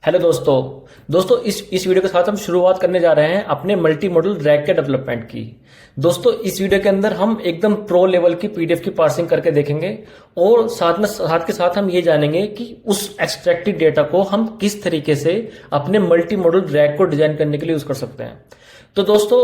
Hello दोस्तों। इस video के साथ हम शुरुआत करने जा रहे हैं अपने मल्टी मॉडल रैक के डेवलपमेंट की। दोस्तों इस वीडियो के अंदर हम एकदम प्रो लेवल की पीडीएफ की पार्सिंग करके देखेंगे और साथ के साथ हम ये जानेंगे कि उस एक्सट्रैक्टेड डेटा को हम किस तरीके से अपने मल्टी मॉडल रैक को डिजाइन करने के लिए यूज कर सकते हैं। तो दोस्तों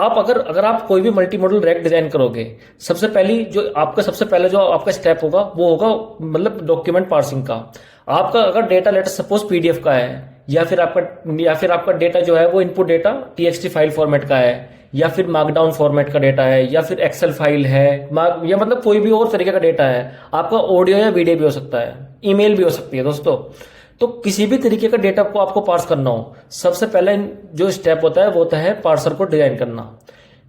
आप अगर आप कोई भी मल्टी मॉडल रैक डिजाइन करोगे, सबसे पहले जो आपका स्टेप होगा वो होगा मतलब डॉक्यूमेंट पार्सिंग का। आपका अगर डेटा लेटर सपोज पीडीएफ का है या फिर आपका डेटा जो है वो input data TXT file format का है या फिर मार्कडाउन फॉर्मेट का डेटा है या फिर एक्सेल फाइल है या मतलब कोई भी और तरीके का डेटा है। आपका ऑडियो या वीडियो भी हो सकता है, ईमेल भी हो सकती है। दोस्तों तो किसी भी तरीके का डेटा को आपको पार्स करना हो, सबसे पहले जो स्टेप होता है वो होता है पार्सर को डिजाइन करना।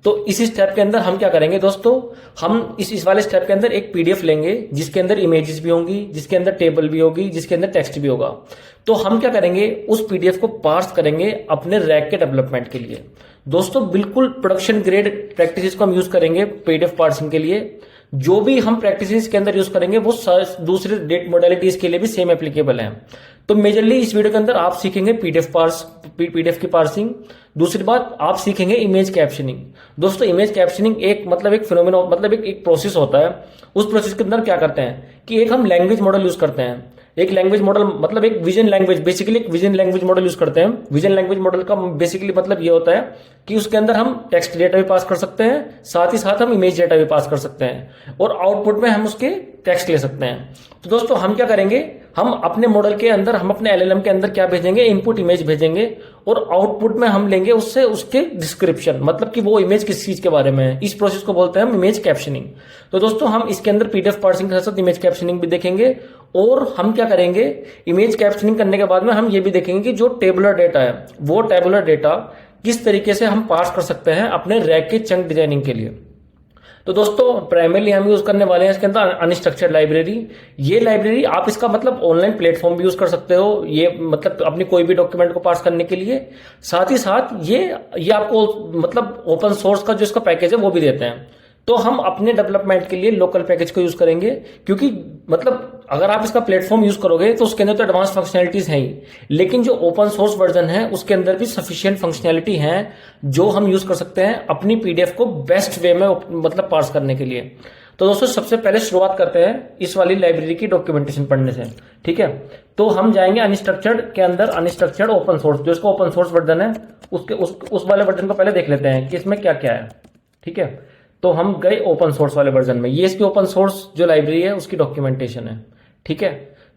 तो इसी स्टेप के अंदर हम क्या करेंगे दोस्तों, हम इस वाले स्टेप के अंदर एक पीडीएफ लेंगे जिसके अंदर इमेजेस भी होंगी, जिसके अंदर टेबल भी होगी, जिसके अंदर टेक्स्ट भी होगा। तो हम क्या करेंगे, उस पीडीएफ को पार्स करेंगे अपने रैक के डेवलपमेंट के लिए। दोस्तों बिल्कुल प्रोडक्शन ग्रेड प्रैक्टिसेस को हम यूज करेंगे पीडीएफ पार्सिंग के लिए। जो भी हम प्रैक्टिसेस के अंदर यूज करेंगे वो दूसरे डेट मोडालिटीज के लिए भी सेम एप्लीकेबल है। तो मेजरली इस वीडियो के अंदर आप सीखेंगे पीडीएफ की पार्सिंग। दूसरी बात आप सीखेंगे इमेज कैप्शनिंग। दोस्तों इमेज कैप्शनिंग एक फिनोमेना एक प्रोसेस होता है। उस प्रोसेस के अंदर क्या करते हैं कि एक हम लैंग्वेज मॉडल यूज करते हैं। एक लैंग्वेज मॉडल एक विजन लैंग्वेज मॉडल यूज करते हैं। विजन लैंग्वेज मॉडल का बेसिकली मतलब ये होता है कि उसके अंदर हम टेक्स्ट डेटा भी पास कर सकते हैं, साथ ही साथ हम इमेज डेटा भी पास कर सकते हैं और आउटपुट में हम उसके टेक्स्ट ले सकते हैं। तो दोस्तों हम क्या करेंगे, हम अपने मॉडल के अंदर हम अपने एलएलएम के अंदर क्या भेजेंगे, इनपुट इमेज भेजेंगे और आउटपुट में हम लेंगे उससे उसके डिस्क्रिप्शन, मतलब कि वो इमेज किस चीज के बारे में है। इस प्रोसेस को बोलते हैं हम इमेज कैप्शनिंग। तो दोस्तों हम इसके अंदर पीडीएफ पार्सिंग के साथ इमेज कैप्शनिंग भी देखेंगे और हम क्या करेंगे, इमेज कैप्शनिंग करने के बाद में हम ये भी देखेंगे कि जो टेबुलर डेटा है वो टेबुलर डेटा किस तरीके से हम पास कर सकते हैं अपने रैक के चंक डिजाइनिंग के लिए। तो दोस्तों प्राइमरली हम यूज करने वाले हैं इसके अंदर अनस्ट्रक्चर्ड लाइब्रेरी। ये लाइब्रेरी आप इसका मतलब ऑनलाइन प्लेटफॉर्म भी यूज कर सकते हो, ये मतलब अपनी कोई भी डॉक्यूमेंट को पास करने के लिए। साथ ही साथ ये आपको मतलब ओपन सोर्स का जो इसका पैकेज है वो भी देते हैं। तो हम अपने डेवलपमेंट के लिए लोकल पैकेज को यूज करेंगे, क्योंकि मतलब अगर आप इसका प्लेटफॉर्म यूज करोगे तो उसके अंदर तो एडवांस फंक्शनैलिटीज हैं ही, लेकिन जो ओपन सोर्स वर्जन है उसके अंदर भी सफिशिएंट फंक्शनैलिटी है जो हम यूज कर सकते हैं अपनी पीडीएफ को बेस्ट वे में मतलब पास करने के लिए। तो दोस्तों सबसे पहले शुरुआत करते हैं इस वाली लाइब्रेरी की डॉक्यूमेंटेशन पढ़ने से। ठीक है, तो हम जाएंगे अनस्ट्रक्चर्ड के अंदर, अनस्ट्रक्चर्ड ओपन सोर्स, जो इसका ओपन सोर्स वर्जन है उस वाले वर्जन को पहले देख लेते हैं कि इसमें क्या क्या है। ठीक है, तो हम गए ओपन सोर्स वाले वर्जन में। ये इसकी ओपन सोर्स जो लाइब्रेरी है उसकी डॉक्यूमेंटेशन है। ठीक है,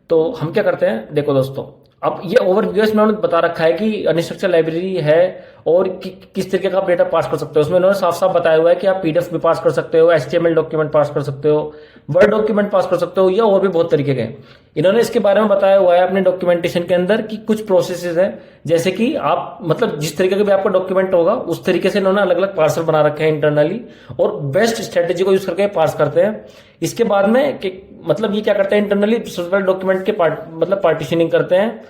तो हम क्या करते हैं, देखो दोस्तों अब ये ओवरव्यू इसमें उन्होंने बता रखा है कि अनस्ट्रक्चर लाइब्रेरी है और किस तरीके का आप डेटा पास कर सकते हो। उसमें उन्होंने साफ साफ बताया हुआ है कि आप पीडीएफ भी पास कर सकते हो, एचटीएमएल डॉक्यूमेंट पास कर सकते हो, वर्ड डॉक्यूमेंट पास कर सकते हो, या और भी बहुत तरीके के इन्होंने इसके बारे में बताया हुआ है अपने डॉक्यूमेंटेशन के अंदर कि कुछ प्रोसेसेस है, जैसे कि आप मतलब जिस तरीके का भी आपका डॉक्यूमेंट होगा उस तरीके से इन्होंने अलग अलग पार्सर बना रखे हैं इंटरनली और बेस्ट स्ट्रेटेजी को यूज करके पास करते हैं। इसके बाद में मतलब ये क्या करते हैं, इंटरनली डॉक्यूमेंट के पार्टीशनिंग करते हैं,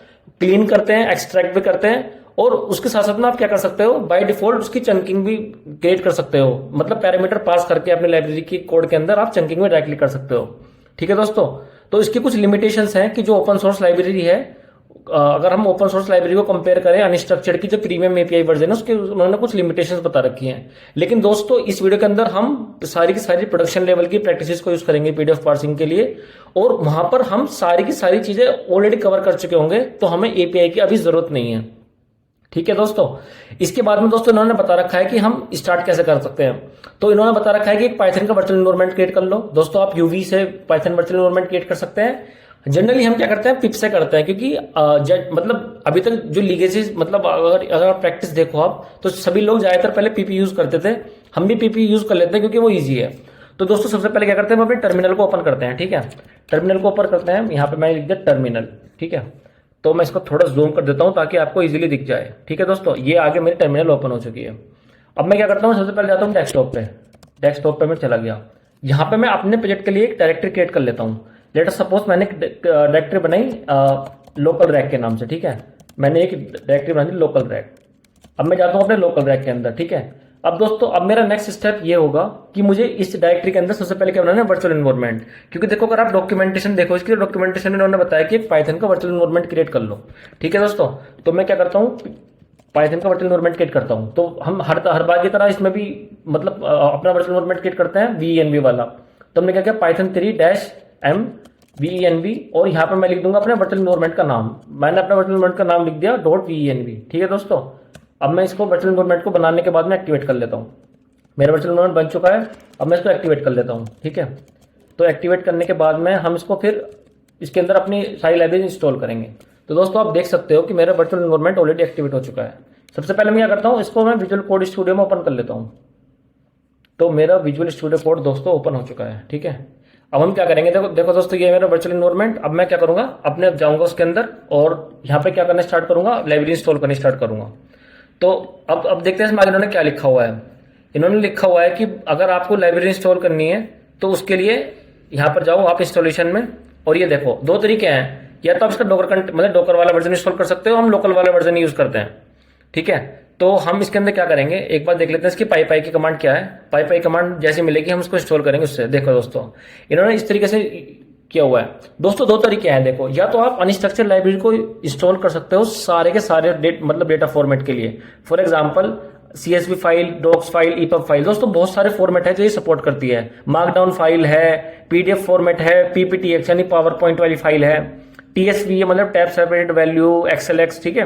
क्लीन करते हैं, एक्सट्रैक्ट भी करते हैं और उसके साथ साथ में आप क्या कर सकते हो, बाय डिफॉल्ट उसकी चंकिंग भी क्रिएट कर सकते हो। मतलब पैरामीटर पास करके अपने लाइब्रेरी की कोड के अंदर आप चंकिंग में डायरेक्टली कर सकते हो। ठीक है दोस्तों, तो इसकी कुछ लिमिटेशंस हैं कि जो ओपन सोर्स लाइब्रेरी है, अगर हम ओपन सोर्स लाइब्रेरी को कंपेयर करें अनस्ट्रक्चर्ड की जो प्रीमियम एपीआई वर्जन है उसके उन्होंने कुछ लिमिटेशंस बता रखी हैं। लेकिन दोस्तों इस वीडियो के अंदर हम सारी की सारी प्रोडक्शन लेवल की प्रैक्टिसेस को यूज करेंगे पीडीएफ पार्सिंग के लिए और वहां पर हम सारी की सारी चीजें ऑलरेडी कवर कर चुके होंगे, तो हमें एपीआई की अभी जरूरत नहीं है। ठीक है दोस्तों, इसके बाद में दोस्तों इन्होंने बता रखा है कि हम स्टार्ट कैसे कर सकते हैं। तो इन्होंने बता रखा है कि एक पाइथन का वर्चुअल एनवायरनमेंट क्रिएट कर लो। दोस्तों आप यूवी से पाइथन वर्चुअल एनवायरनमेंट क्रिएट कर सकते हैं। जनरली हम क्या करते हैं, पिप से करते हैं, क्योंकि मतलब अभी तक जो लीगेसी मतलब अगर प्रैक्टिस देखो आप तो सभी लोग ज्यादातर पहले पीपी यूज करते थे, हम भी पीपी यूज कर लेते हैं क्योंकि वो ईजी है। तो दोस्तों सबसे पहले क्या करते हैं, हम अपने टर्मिनल को ओपन करते हैं। ठीक है, टर्मिनल को ओपन करते हैं, यहाँ पे मैं लिख दिया टर्मिनल। ठीक है, तो मैं इसको थोड़ा जूम कर देता हूं ताकि आपको इजीली दिख जाए। ठीक है दोस्तों, ये आगे मेरी टर्मिनल ओपन हो चुकी है। अब मैं क्या करता हूँ, सबसे पहले जाता हूँ डेस्कटॉप पे मैं चला गया। यहाँ पे मैं अपने प्रोजेक्ट के लिए एक डायरेक्टरी क्रिएट कर लेता हूँ। लेट अस सपोज मैंने एक डायरेक्टरी बनाई लोकल रैक के नाम से। ठीक है, मैंने एक डायरेक्टरी बनाई लोकल रैक। अब मैं जाता हूँ अपने लोकल रैक के अंदर। ठीक है, अब दोस्तों अब मेरा नेक्स्ट स्टेप ये होगा कि मुझे इस डायरेक्टरी के अंदर सबसे पहले क्या बनाना है, वर्चुअल एनवायरनमेंट। क्योंकि देखो अगर आप डॉक्यूमेंटेशन देखो, इसकी डॉक्यूमेंटेशन में उन्होंने बताया कि पाइथन का वर्चुअल एनवायरनमेंट क्रिएट कर लो। ठीक है दोस्तों, तो मैं क्या करता हूँ, पाइथन का वर्चुअल एनवायरनमेंट क्रिएट करता हूँ। तो हम हर बार की तरह इसमें भी मतलब अपना वर्चुअल एनवायरनमेंट क्रिएट करते हैं वीएनवी वाला। तो हमने क्या किया, पाइथन 3-m वीएनवी, और यहाँ पर मैं लिख दूंगा अपने वर्चुअल एनवायरनमेंट का नाम। मैंने अपने वर्चुअल एनवायरनमेंट का नाम लिख दिया .venv। ठीक है दोस्तों, अब मैं इसको वर्चुअल एनवायरनमेंट को बनाने के बाद में एक्टिवेट कर लेता हूँ। मेरा वर्चुअल एनवायरनमेंट बन चुका है, अब मैं इसको एक्टिवेट कर लेता हूँ। ठीक है, तो एक्टिवेट करने के बाद में हम इसको फिर इसके अंदर अपनी सारी लाइब्रेरी इंस्टॉल करेंगे। तो दोस्तों आप देख सकते हो कि मेरा वर्चुअल एनवायरनमेंट ऑलरेडी एक्टिवेट हो चुका है। सबसे पहले मैं क्या करता हूँ, इसको मैं विजुअल कोड स्टूडियो में ओपन कर लेता हूँ। तो मेरा विजुअल स्टूडियो कोड दोस्तों ओपन हो चुका है। ठीक है, अब हम क्या करेंगे, देखो देखो दोस्तों ये है मेरा वर्चुअल एनवायरनमेंट। अब मैं क्या करूंगा, अपने अब जाऊंगा उसके अंदर और यहाँ पे क्या करना स्टार्ट करूंगा, लाइब्रेरी इंस्टॉल करनी स्टार्ट करूंगा। तो अब देखते हैं इसमें इन्होंने क्या लिखा हुआ है। इन्होंने लिखा हुआ है कि अगर आपको लाइब्रेरी इंस्टॉल करनी है तो उसके लिए यहाँ पर जाओ आप इंस्टॉलेशन में, और ये देखो दो तरीके हैं, या तो आप इसका मतलब डोकर वाला वर्जन इंस्टॉल कर सकते हो, हम लोकल वाला वर्जन यूज करते हैं। ठीक है, तो हम इसके अंदर क्या करेंगे, एक बार देख लेते हैं इसकी पाई की कमांड क्या है। पाई कमांड जैसी मिलेगी हम उसको इंस्टॉल करेंगे उससे। देखो दोस्तों इन्होंने इस तरीके से किया हुआ है। दोस्तों दो तरीके हैं, देखो या तो आप अनस्ट्रक्चर्ड लाइब्रेरी को इंस्टॉल कर सकते हो सारे के सारे मतलब डेटा फॉर्मेट के लिए। For example CSV file, docs file, EPUB file, दोस्तों बहुत सारे फॉर्मेट है जो ये सपोर्ट करती है। मार्कडाउन फाइल है, PDF फॉर्मेट है, PPTX यानी पावर पॉइंट वाली फाइल है, TSV मतलब टैब सेपरेटेड वैल्यू, XLX। ठीक है,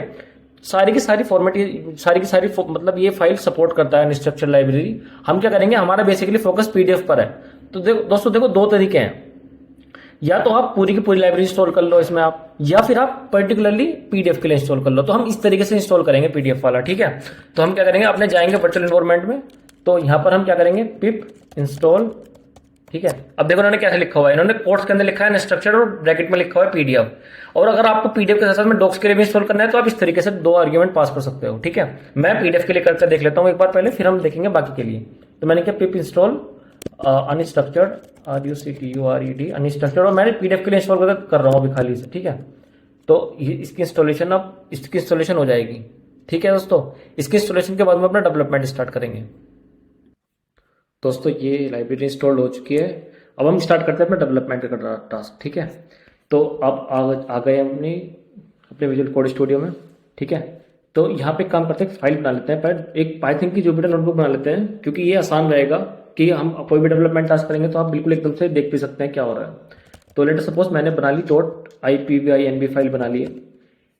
सारी की सारी फॉर्मेट, सारी की सारी मतलब ये फाइल सपोर्ट करता है अनस्ट्रक्चर्ड लाइब्रेरी। हम क्या करेंगे, हमारा बेसिकली फोकस PDF पर है। तो दोस्तों देखो दो तरीके हैं, या तो आप पूरी की पूरी लाइब्रेरी इंस्टॉल कर लो इसमें आप, या फिर आप पर्टिकुलरली PDF के लिए इंस्टॉल कर लो। तो हम इस तरीके से इंस्टॉल करेंगे PDF वाला। ठीक है, तो हम क्या करेंगे, अपने जाएंगे वर्चुअल एनवायरनमेंट में, तो यहां पर हम क्या करेंगे, पिप इंस्टॉल। ठीक है, अब देखो उन्होंने कैसे लिखा हुआ है, इन्होंने कोट्स के अंदर लिखा है अनस्ट्रक्चर्ड और ब्रैकेट में लिखा हुआ है PDF। और अगर आपको PDF के साथ में डॉक्स के लिए भी इंस्टॉल करना है तो आप इस तरीके से दो आर्ग्यूमेंट पास कर सकते हो। ठीक है, मैं PDF के लिए करके देख लेता हूँ एक बार पहले, फिर हम देखेंगे बाकी के लिए। तो मैंने क्या पिप इंस्टॉल अनस्ट्रक्चर्ड RUCTURED अनस्ट्रक्चर्ड, और मैंने PDF के लिए इंस्टॉल कर रहा हूँ अभी खाली से। ठीक है, तो इसकी इंस्टॉलेशन अब इसकी इंस्टॉलेशन हो जाएगी। ठीक है दोस्तों, इसकी इंस्टॉलेशन के बाद में अपना डेवलपमेंट स्टार्ट करेंगे। दोस्तों ये लाइब्रेरी इंस्टॉल हो चुकी है, अब हम स्टार्ट करते हैं अपना डेवलपमेंट का टास्क। ठीक है, तो अब आ गए अपने विजुअल कोड स्टूडियो में। ठीक है, तो यहाँ पे काम करते हैं, फाइल बना लेते हैं, पहले एक पाइथन की जुपिटर नोटबुक बना लेते हैं, क्योंकि ये आसान रहेगा कि हम कोई भी डेवलपमेंट टास्क करेंगे तो आप बिल्कुल एकदम से देख भी सकते हैं क्या हो रहा है। तो लेट सपोज मैंने बना ली .ipyinb फाइल बना ली है,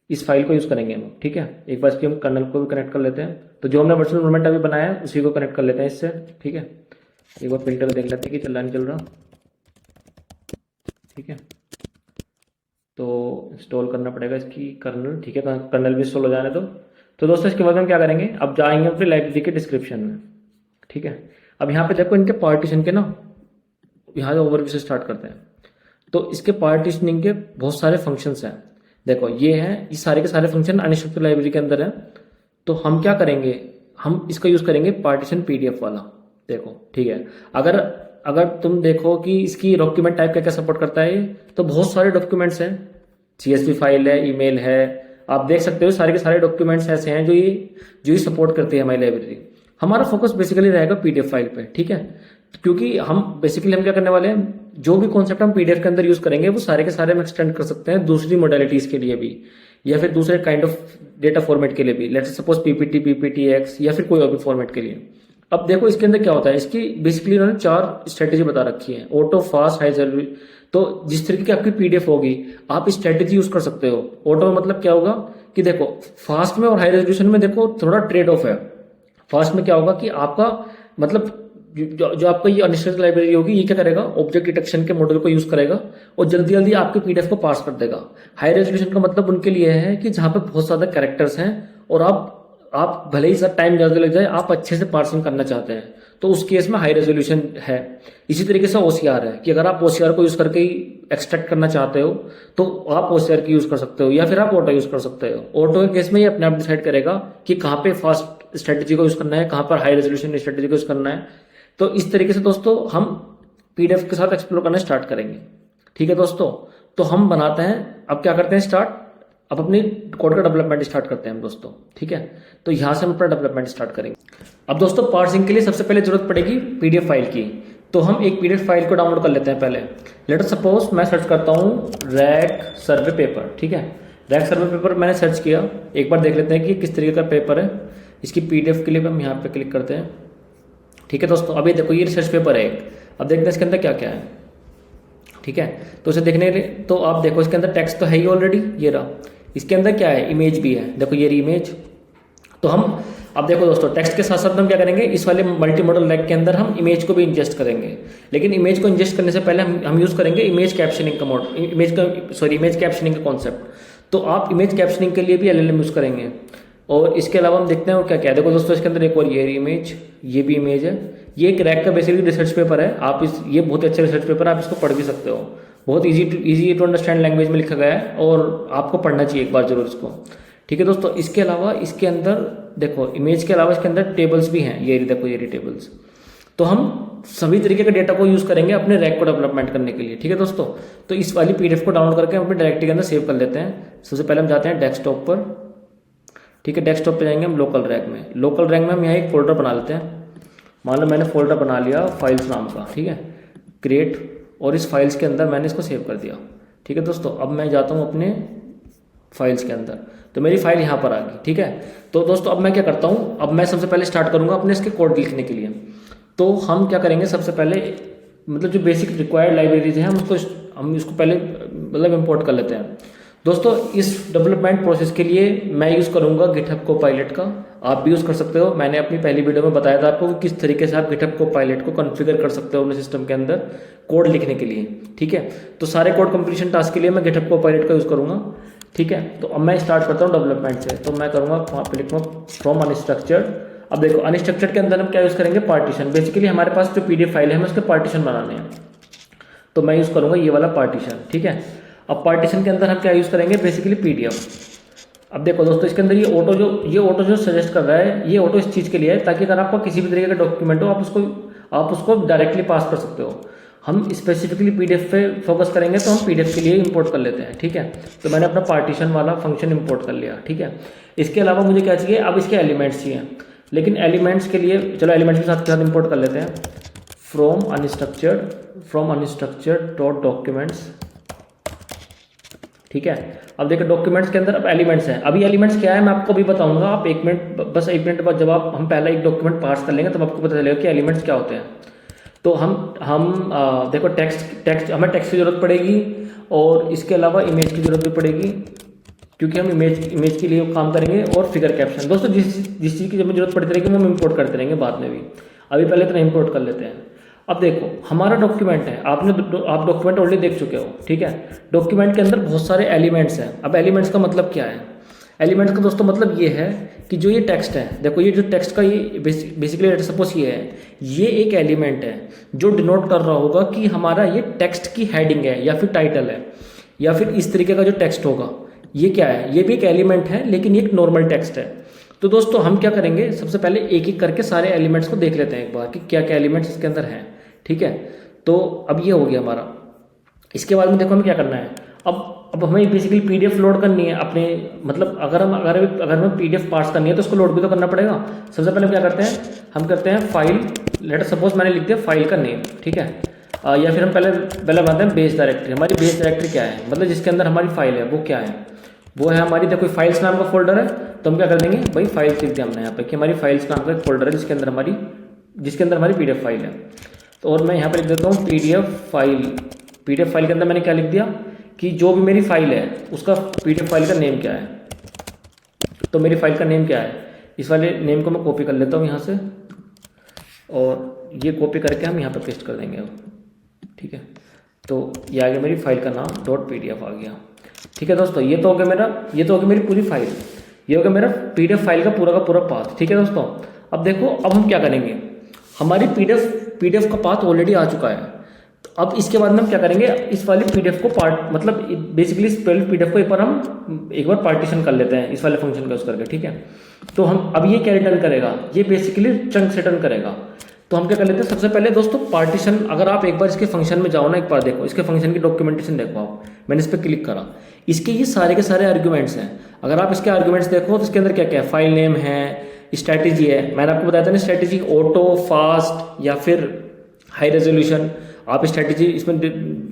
इस फाइल को यूज करेंगे हम। ठीक है, एक बार इसकी हम कर्नल को भी कनेक्ट कर लेते हैं। तो जो हमने वर्चुअल एनवायरनमेंट अभी बनाया है उसी को कनेक्ट कर लेते हैं इससे। ठीक है, एक बार प्रिंटर देख लेते हैं कि चल रहा नहीं चल रहा। ठीक है, तो इंस्टॉल करना पड़ेगा इसकी कर्नल। ठीक है, कर्नल भी इंस्टॉल हो जाने दो। तो दोस्तों इसके बाद हम क्या करेंगे, अब जाएंगे अपनी लाइब्रेरी के डिस्क्रिप्शन में। ठीक है, अब यहाँ पे देखो इनके पार्टीशन के ना, यहाँ से ओवरव्यू से स्टार्ट करते हैं। तो इसके पार्टीशनिंग के बहुत सारे फंक्शंस हैं। देखो ये सारे के सारे फंक्शन अनस्ट्रक्चर्ड लाइब्रेरी के अंदर है। तो हम क्या करेंगे, हम इसका यूज करेंगे पार्टीशन PDF वाला। देखो ठीक है, अगर तुम देखो कि इसकी डॉक्यूमेंट टाइप क्या क्या सपोर्ट करता है, तो बहुत सारे डॉक्यूमेंट्स हैं, CSV फाइल है, ईमेल है, आप देख सकते हो सारे के सारे डॉक्यूमेंट्स ऐसे हैं जो ये सपोर्ट करती है हमारी लाइब्रेरी। हमारा फोकस बेसिकली रहेगा PDF फाइल पे। ठीक है, क्योंकि हम क्या करने वाले हैं, जो भी कॉन्सेप्ट हम PDF के अंदर यूज करेंगे वो सारे के सारे हम एक्सटेंड कर सकते हैं दूसरी मोडेलिटीज के लिए भी, या फिर दूसरे काइंड ऑफ डेटा फॉर्मेट के लिए भी, लेट्स सपोज PPT, PPTX या फिर कोई और भी फॉर्मेट के लिए। अब देखो इसके अंदर क्या होता है, इसकी बेसिकली इन्होंने 4 स्ट्रेटेजी बता रखी है, ऑटो, फास्ट, हाई जरूरी। तो जिस तरीके की आपकी PDF होगी आप स्ट्रेटेजी यूज कर सकते हो। ऑटो में मतलब क्या होगा कि देखो फास्ट में और हाई रेजोल्यूशन में देखो थोड़ा ट्रेड ऑफ है। फास्ट में क्या होगा कि आपका मतलब जो आपका ये अनस्ट्रक्चर्ड लाइब्रेरी होगी ये क्या करेगा, ऑब्जेक्ट डिटेक्शन के मॉडल को यूज करेगा और जल्दी जल्दी आपके PDF को पास कर देगा। हाई रेजोल्यूशन का मतलब उनके लिए है कि जहां पे बहुत ज्यादा कैरेक्टर्स हैं और आप भले ही टाइम ज्यादा लग जाए, आप अच्छे से पार्सिंग करना चाहते हैं, तो उस केस में हाई रेजोल्यूशन है। इसी तरीके से OCR है कि अगर आप OCR को यूज करके ही एक्सट्रैक्ट करना चाहते हो तो आप OCR की यूज कर सकते हो, या फिर आप ऑटो यूज कर सकते हो। ऑटो के केस में ये अपने आप डिसाइड करेगा कि कहाँ पे फास्ट स्ट्रेटेजी को यूज करना है, कहाँ पर हाई रेजोल्यूशन स्ट्रेटेजी को यूज करना है। तो इस तरीके से दोस्तों हम PDF के साथ एक्सप्लोर करना स्टार्ट करेंगे। ठीक है दोस्तों, तो हम बनाते हैं, अब क्या करते हैं स्टार्ट, अब अपनी कोड का डेवलपमेंट स्टार्ट करते हैं हम दोस्तों। ठीक है, तो यहां से हम अपना डेवलपमेंट स्टार्ट करेंगे। अब दोस्तों पार्सिंग के लिए सबसे पहले जरूरत पड़ेगी पीडीएफ फाइल की। तो हम एक पीडीएफ फाइल को डाउनलोड कर लेते हैं पहले। लेट अस सपोज मैं सर्च करता हूँ रैक सर्वे पेपर, ठीक है। रैक सर्वे पेपर मैंने सर्च किया, एक बार देख लेते हैं कि किस तरीके का पेपर है। इसकी पीडीएफ के लिए हम यहाँ पे क्लिक करते हैं, ठीक है दोस्तों। अभी देखो ये रिसर्च पेपर है एक, अब देखते हैं इसके अंदर क्या क्या है, ठीक है। तो उसे देखने के लिए तो आप देखो इसके अंदर टेक्स्ट तो है ही ऑलरेडी, ये रहा। इसके अंदर क्या है, इमेज भी है, देखो ये रही इमेज। तो हम अब देखो दोस्तों टेक्स्ट के साथ साथ हम क्या करेंगे, इस वाले मल्टी मॉडल रैक के अंदर हम इमेज को भी इंजेस्ट करेंगे। लेकिन इमेज को इंजेस्ट करने से पहले हम यूज करेंगे इमेज कैप्शनिंग का इमेज कैप्शनिंग का कॉन्सेप्ट। तो आप इमेज कैप्शनिंग के लिए भी एलएलएम यूज करेंगे। और इसके अलावा हम देखते हैं और क्या क्या है। देखो दोस्तों इसके अंदर एक और ये इमेज, ये भी इमेज है। ये एक रैक का बेसिकली रिसर्च पेपर है। आप ये बहुत ही अच्छा रिसर्च पेपर है, आप इसको पढ़ भी सकते हो। बहुत इजी टू अंडरस्टैंड लैंग्वेज में लिखा गया है और आपको पढ़ना चाहिए एक बार जरूर इसको, ठीक है दोस्तों। इसके अलावा इसके अंदर देखो इमेज के अलावा इसके अंदर टेबल्स भी हैं, ये देखो ये टेबल्स। तो हम सभी तरीके के डेटा को यूज करेंगे अपने रैक को डेवलपमेंट करने के लिए, ठीक है दोस्तों। तो इस वाली पीडीएफ को डाउनलोड करके हम अपने डायरेक्टरी के अंदर सेव कर लेते हैं। सबसे पहले हम जाते हैं डेस्कटॉप पर, ठीक है। डेस्कटॉप पे जाएंगे हम लोकल रैक में। लोकल रैक में हम यहाँ एक फोल्डर बना लेते हैं। मान लो मैंने फोल्डर बना लिया फाइल्स नाम का, ठीक है, क्रिएट। और इस फाइल्स के अंदर मैंने इसको सेव कर दिया, ठीक है दोस्तों। अब मैं जाता हूँ अपने फाइल्स के अंदर, तो मेरी फाइल यहाँ पर आ गई, ठीक है। तो दोस्तों अब मैं क्या करता हूँ, अब मैं सबसे पहले स्टार्ट करूँगा अपने इसके कोड लिखने के लिए। तो हम क्या करेंगे, सबसे पहले मतलब जो बेसिक रिक्वायर्ड लाइब्रेरीज हैं हम इसको पहले मतलब इम्पोर्ट कर लेते हैं। दोस्तों इस डेवलपमेंट प्रोसेस के लिए मैं यूज़ करूँगा गिटहब कोपायलट का। आप भी यूज़ कर सकते हो। मैंने अपनी पहली वीडियो में बताया था आपको कि किस तरीके से आप गिटहब कोपायलट को कॉन्फ़िगर कर सकते हो अपने सिस्टम के अंदर कोड लिखने के लिए, ठीक है। तो सारे कोड कंप्लीशन टास्क के लिए मैं गिटहब कोपायलट का यूज़ करूँगा, ठीक है। तो अब मैं स्टार्ट करता हूँ डेवलपमेंट से। तो मैं करूँगा वहाँ पे लिखूँगा फ्रॉम अनस्ट्रक्चर्ड। अब देखो अनस्ट्रक्चर्ड के अंदर हम क्या यूज़ करेंगे, पार्टीशन। बेसिकली हमारे पास जो पीडीएफ फाइल है हमें उसके पार्टीशन बनाने हैं, तो मैं यूज़ करूँगा ये वाला पार्टीशन, ठीक है। अब पार्टीशन के अंदर हम क्या यूज़ करेंगे, बेसिकली पीडीएफ। अब देखो दोस्तों इसके अंदर ये ऑटो जो सजेस्ट कर रहा है, ये ऑटो इस चीज़ के लिए है ताकि अगर आपका किसी भी तरीके का डॉक्यूमेंट हो आप उसको डायरेक्टली पास कर सकते हो। हम स्पेसिफिकली पीडीएफ पे फोकस करेंगे तो हम पीडीएफ के लिए इंपोर्ट कर लेते हैं, ठीक है। तो मैंने अपना पार्टीशन वाला फंक्शन इंपोर्ट कर लिया, ठीक है। इसके अलावा मुझे क्या चाहिए, अब इसके एलिमेंट्स चाहिए। लेकिन एलिमेंट्स के लिए चलो एलिमेंट्स के साथ इंपोर्ट कर लेते हैं फ्रॉम अनस्ट्रक्चर्ड डॉट डॉक्यूमेंट्स, ठीक है। अब देखो डॉक्यूमेंट्स के अंदर अब एलिमेंट्स हैं। अभी एलिमेंट्स क्या है मैं आपको भी बताऊंगा, आप एक मिनट बाद जब हम पहला एक डॉक्यूमेंट पास कर लेंगे तब आपको पता चलेगा कि एलिमेंट्स क्या होते हैं। तो देखो टेक्स्ट हमें टेक्स्ट की जरूरत पड़ेगी और इसके अलावा इमेज की जरूरत भी पड़ेगी क्योंकि हम इमेज के लिए काम करेंगे, और फिगर कैप्शन। दोस्तों जिस चीज़ की हमें जरूरत पड़ती रहेगी वो हम इंपोर्ट करते रहेंगे बाद में भी। अभी पहले तो इंपोर्ट कर लेते हैं। अब देखो हमारा डॉक्यूमेंट है, आप डॉक्यूमेंट ऑलरेडी देख चुके हो, ठीक है। डॉक्यूमेंट के अंदर बहुत सारे एलिमेंट्स हैं। अब एलिमेंट्स का मतलब क्या है, एलिमेंट्स का दोस्तों मतलब ये है कि जो ये टेक्स्ट है, देखो ये जो टेक्स्ट का ये बेसिकली सपोज ये है, ये एक एलिमेंट है जो डिनोट कर रहा होगा कि हमारा ये टेक्स्ट की हेडिंग है या फिर टाइटल है या फिर इस तरीके का जो टेक्स्ट होगा ये क्या है, ये भी एक एलिमेंट है लेकिन ये एक नॉर्मल टेक्स्ट है। तो दोस्तों हम क्या करेंगे, सबसे पहले एक एक करके सारे एलिमेंट्स को देख लेते हैं एक बार कि क्या क्या एलिमेंट्स इसके अंदर हैं, ठीक है। तो अब ये हो गया हमारा। इसके बाद में देखो हमें क्या करना है, अब हमें बेसिकली पीडीएफ लोड करनी है अपने, मतलब अगर हमें पीडीएफ पार्स करनी है तो उसको लोड भी तो करना पड़ेगा। सबसे पहले क्या करते हैं, हम करते हैं फाइल, लेट सपोज मैंने लिख दिया फाइल का नेम, ठीक है। या फिर हम पहले बनाते हैं बेस डायरेक्टरी। हमारी बेस डायरेक्टरी क्या है, मतलब जिसके अंदर हमारी फाइल है वो क्या है, वो है हमारी, देखो फाइल्स नाम का फोल्डर है। तो हम क्या कर देंगे भाई, फाइल्स लिख दिया हमने यहाँ पे कि हमारी फाइल्स नाम का एक फोल्डर है जिसके अंदर हमारी पीडीएफ फाइल है। तो और मैं यहाँ पे लिख देता हूँ पीडीएफ फाइल के अंदर मैंने क्या लिख दिया कि जो भी मेरी फाइल है उसका पीडीएफ फाइल का नेम क्या है। तो मेरी फाइल का नेम क्या है, इस वाले नेम को मैं कॉपी कर लेता हूँ यहाँ से, और ये कॉपी करके हम यहाँ पे पेस्ट कर देंगे अब, ठीक है। तो ये आ गया मेरी फाइल का नाम .pdf आ गया, ठीक है दोस्तों। ये तो हो गया मेरी पूरी फाइल, ये हो गया मेरा पीडीएफ फाइल का पूरा पाथ, ठीक है दोस्तों। अब देखो अब हम क्या करेंगे, हमारी पीडीएफ का पाथ ऑलरेडी आ चुका है। तो अब इसके बाद में हम क्या करेंगे, इस वाले पीडीएफ को मतलब बेसिकली इस पीडीएफ को एक बार पार्टीशन कर लेते हैं इस वाले फंक्शन का यूज करके, ठीक है। तो हम अब ये क्या रिटर्न करेगा, ये बेसिकली चंक्स रिटर्न करेगा। तो हम क्या कर लेते हैं, सबसे पहले दोस्तों पार्टीशन, अगर आप एक बार इसके फंक्शन में जाओ ना, एक बार देखो इसके फंक्शन की डॉक्यूमेंटेशन देखो आप, मैंने इस पर क्लिक करा, इसके ये सारे के सारे आर्ग्यूमेंट्स हैं। अगर आप इसके आर्ग्यूमेंट्स देखो तो इसके अंदर क्या क्या है, फाइल नेम है, स्ट्रैटेजी है, मैंने आपको बताया था ना स्ट्रैटेजी, ऑटो, फास्ट या फिर हाई रेजोल्यूशन, आप स्ट्रैटेजी इसमें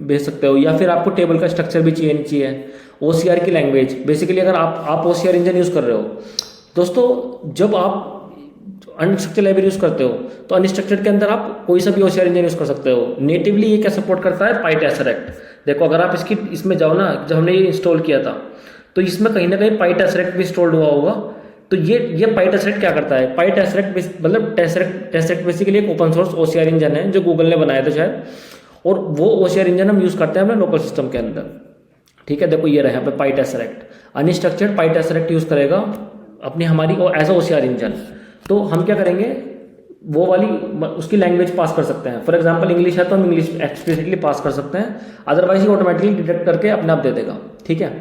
भेज सकते हो। या फिर आपको टेबल का स्ट्रक्चर भी चाहिए। ओसीआर की लैंग्वेज, बेसिकली अगर आप ओसीआर इंजन यूज़ कर रहे हो दोस्तों, जब आप अनस्ट्रक्चर्ड लाइब्रेरी यूज़ करते हो तो अनस्ट्रक्चर्ड के अंदर आप कोई सा भी ओसीआर इंजन यूज़ कर सकते हो। नेटिवली ये क्या सपोर्ट करता है, पाइटेसरेक्ट। देखो अगर आप इसमें जाओ ना, जब हमने ये इंस्टॉल किया था तो इसमें कहीं ना कहीं पाइटेसरेक्ट भी इंस्टॉल्ड हुआ होगा। तो ये पाइटेसरेक्ट क्या करता है, पाइटेसरेक्ट मतलब टेसरेक्ट बेसिकली एक ओपन सोर्स ओसीआर इंजन है जो गूगल ने बनाया था शायद, और वो ओसीआर इंजन हम यूज़ करते हैं अपने लोकल सिस्टम के अंदर। ठीक है, देखो ये रहा यहाँ पे पाइटेसरेक्ट, अनस्ट्रक्चर्ड पाइटेसरेक्ट यूज़ करेगा अपनी हमारी एज अ ओसीआर इंजन। तो हम क्या करेंगे, वो वाली उसकी लैंग्वेज पास कर सकते हैं। फॉर एग्जांपल इंग्लिश है तो हम इंग्लिश एक्सप्लिसिटली पास कर सकते हैं, अदरवाइज ये ऑटोमेटिकली डिटेक्ट करके अपने आप दे देगा। ठीक है,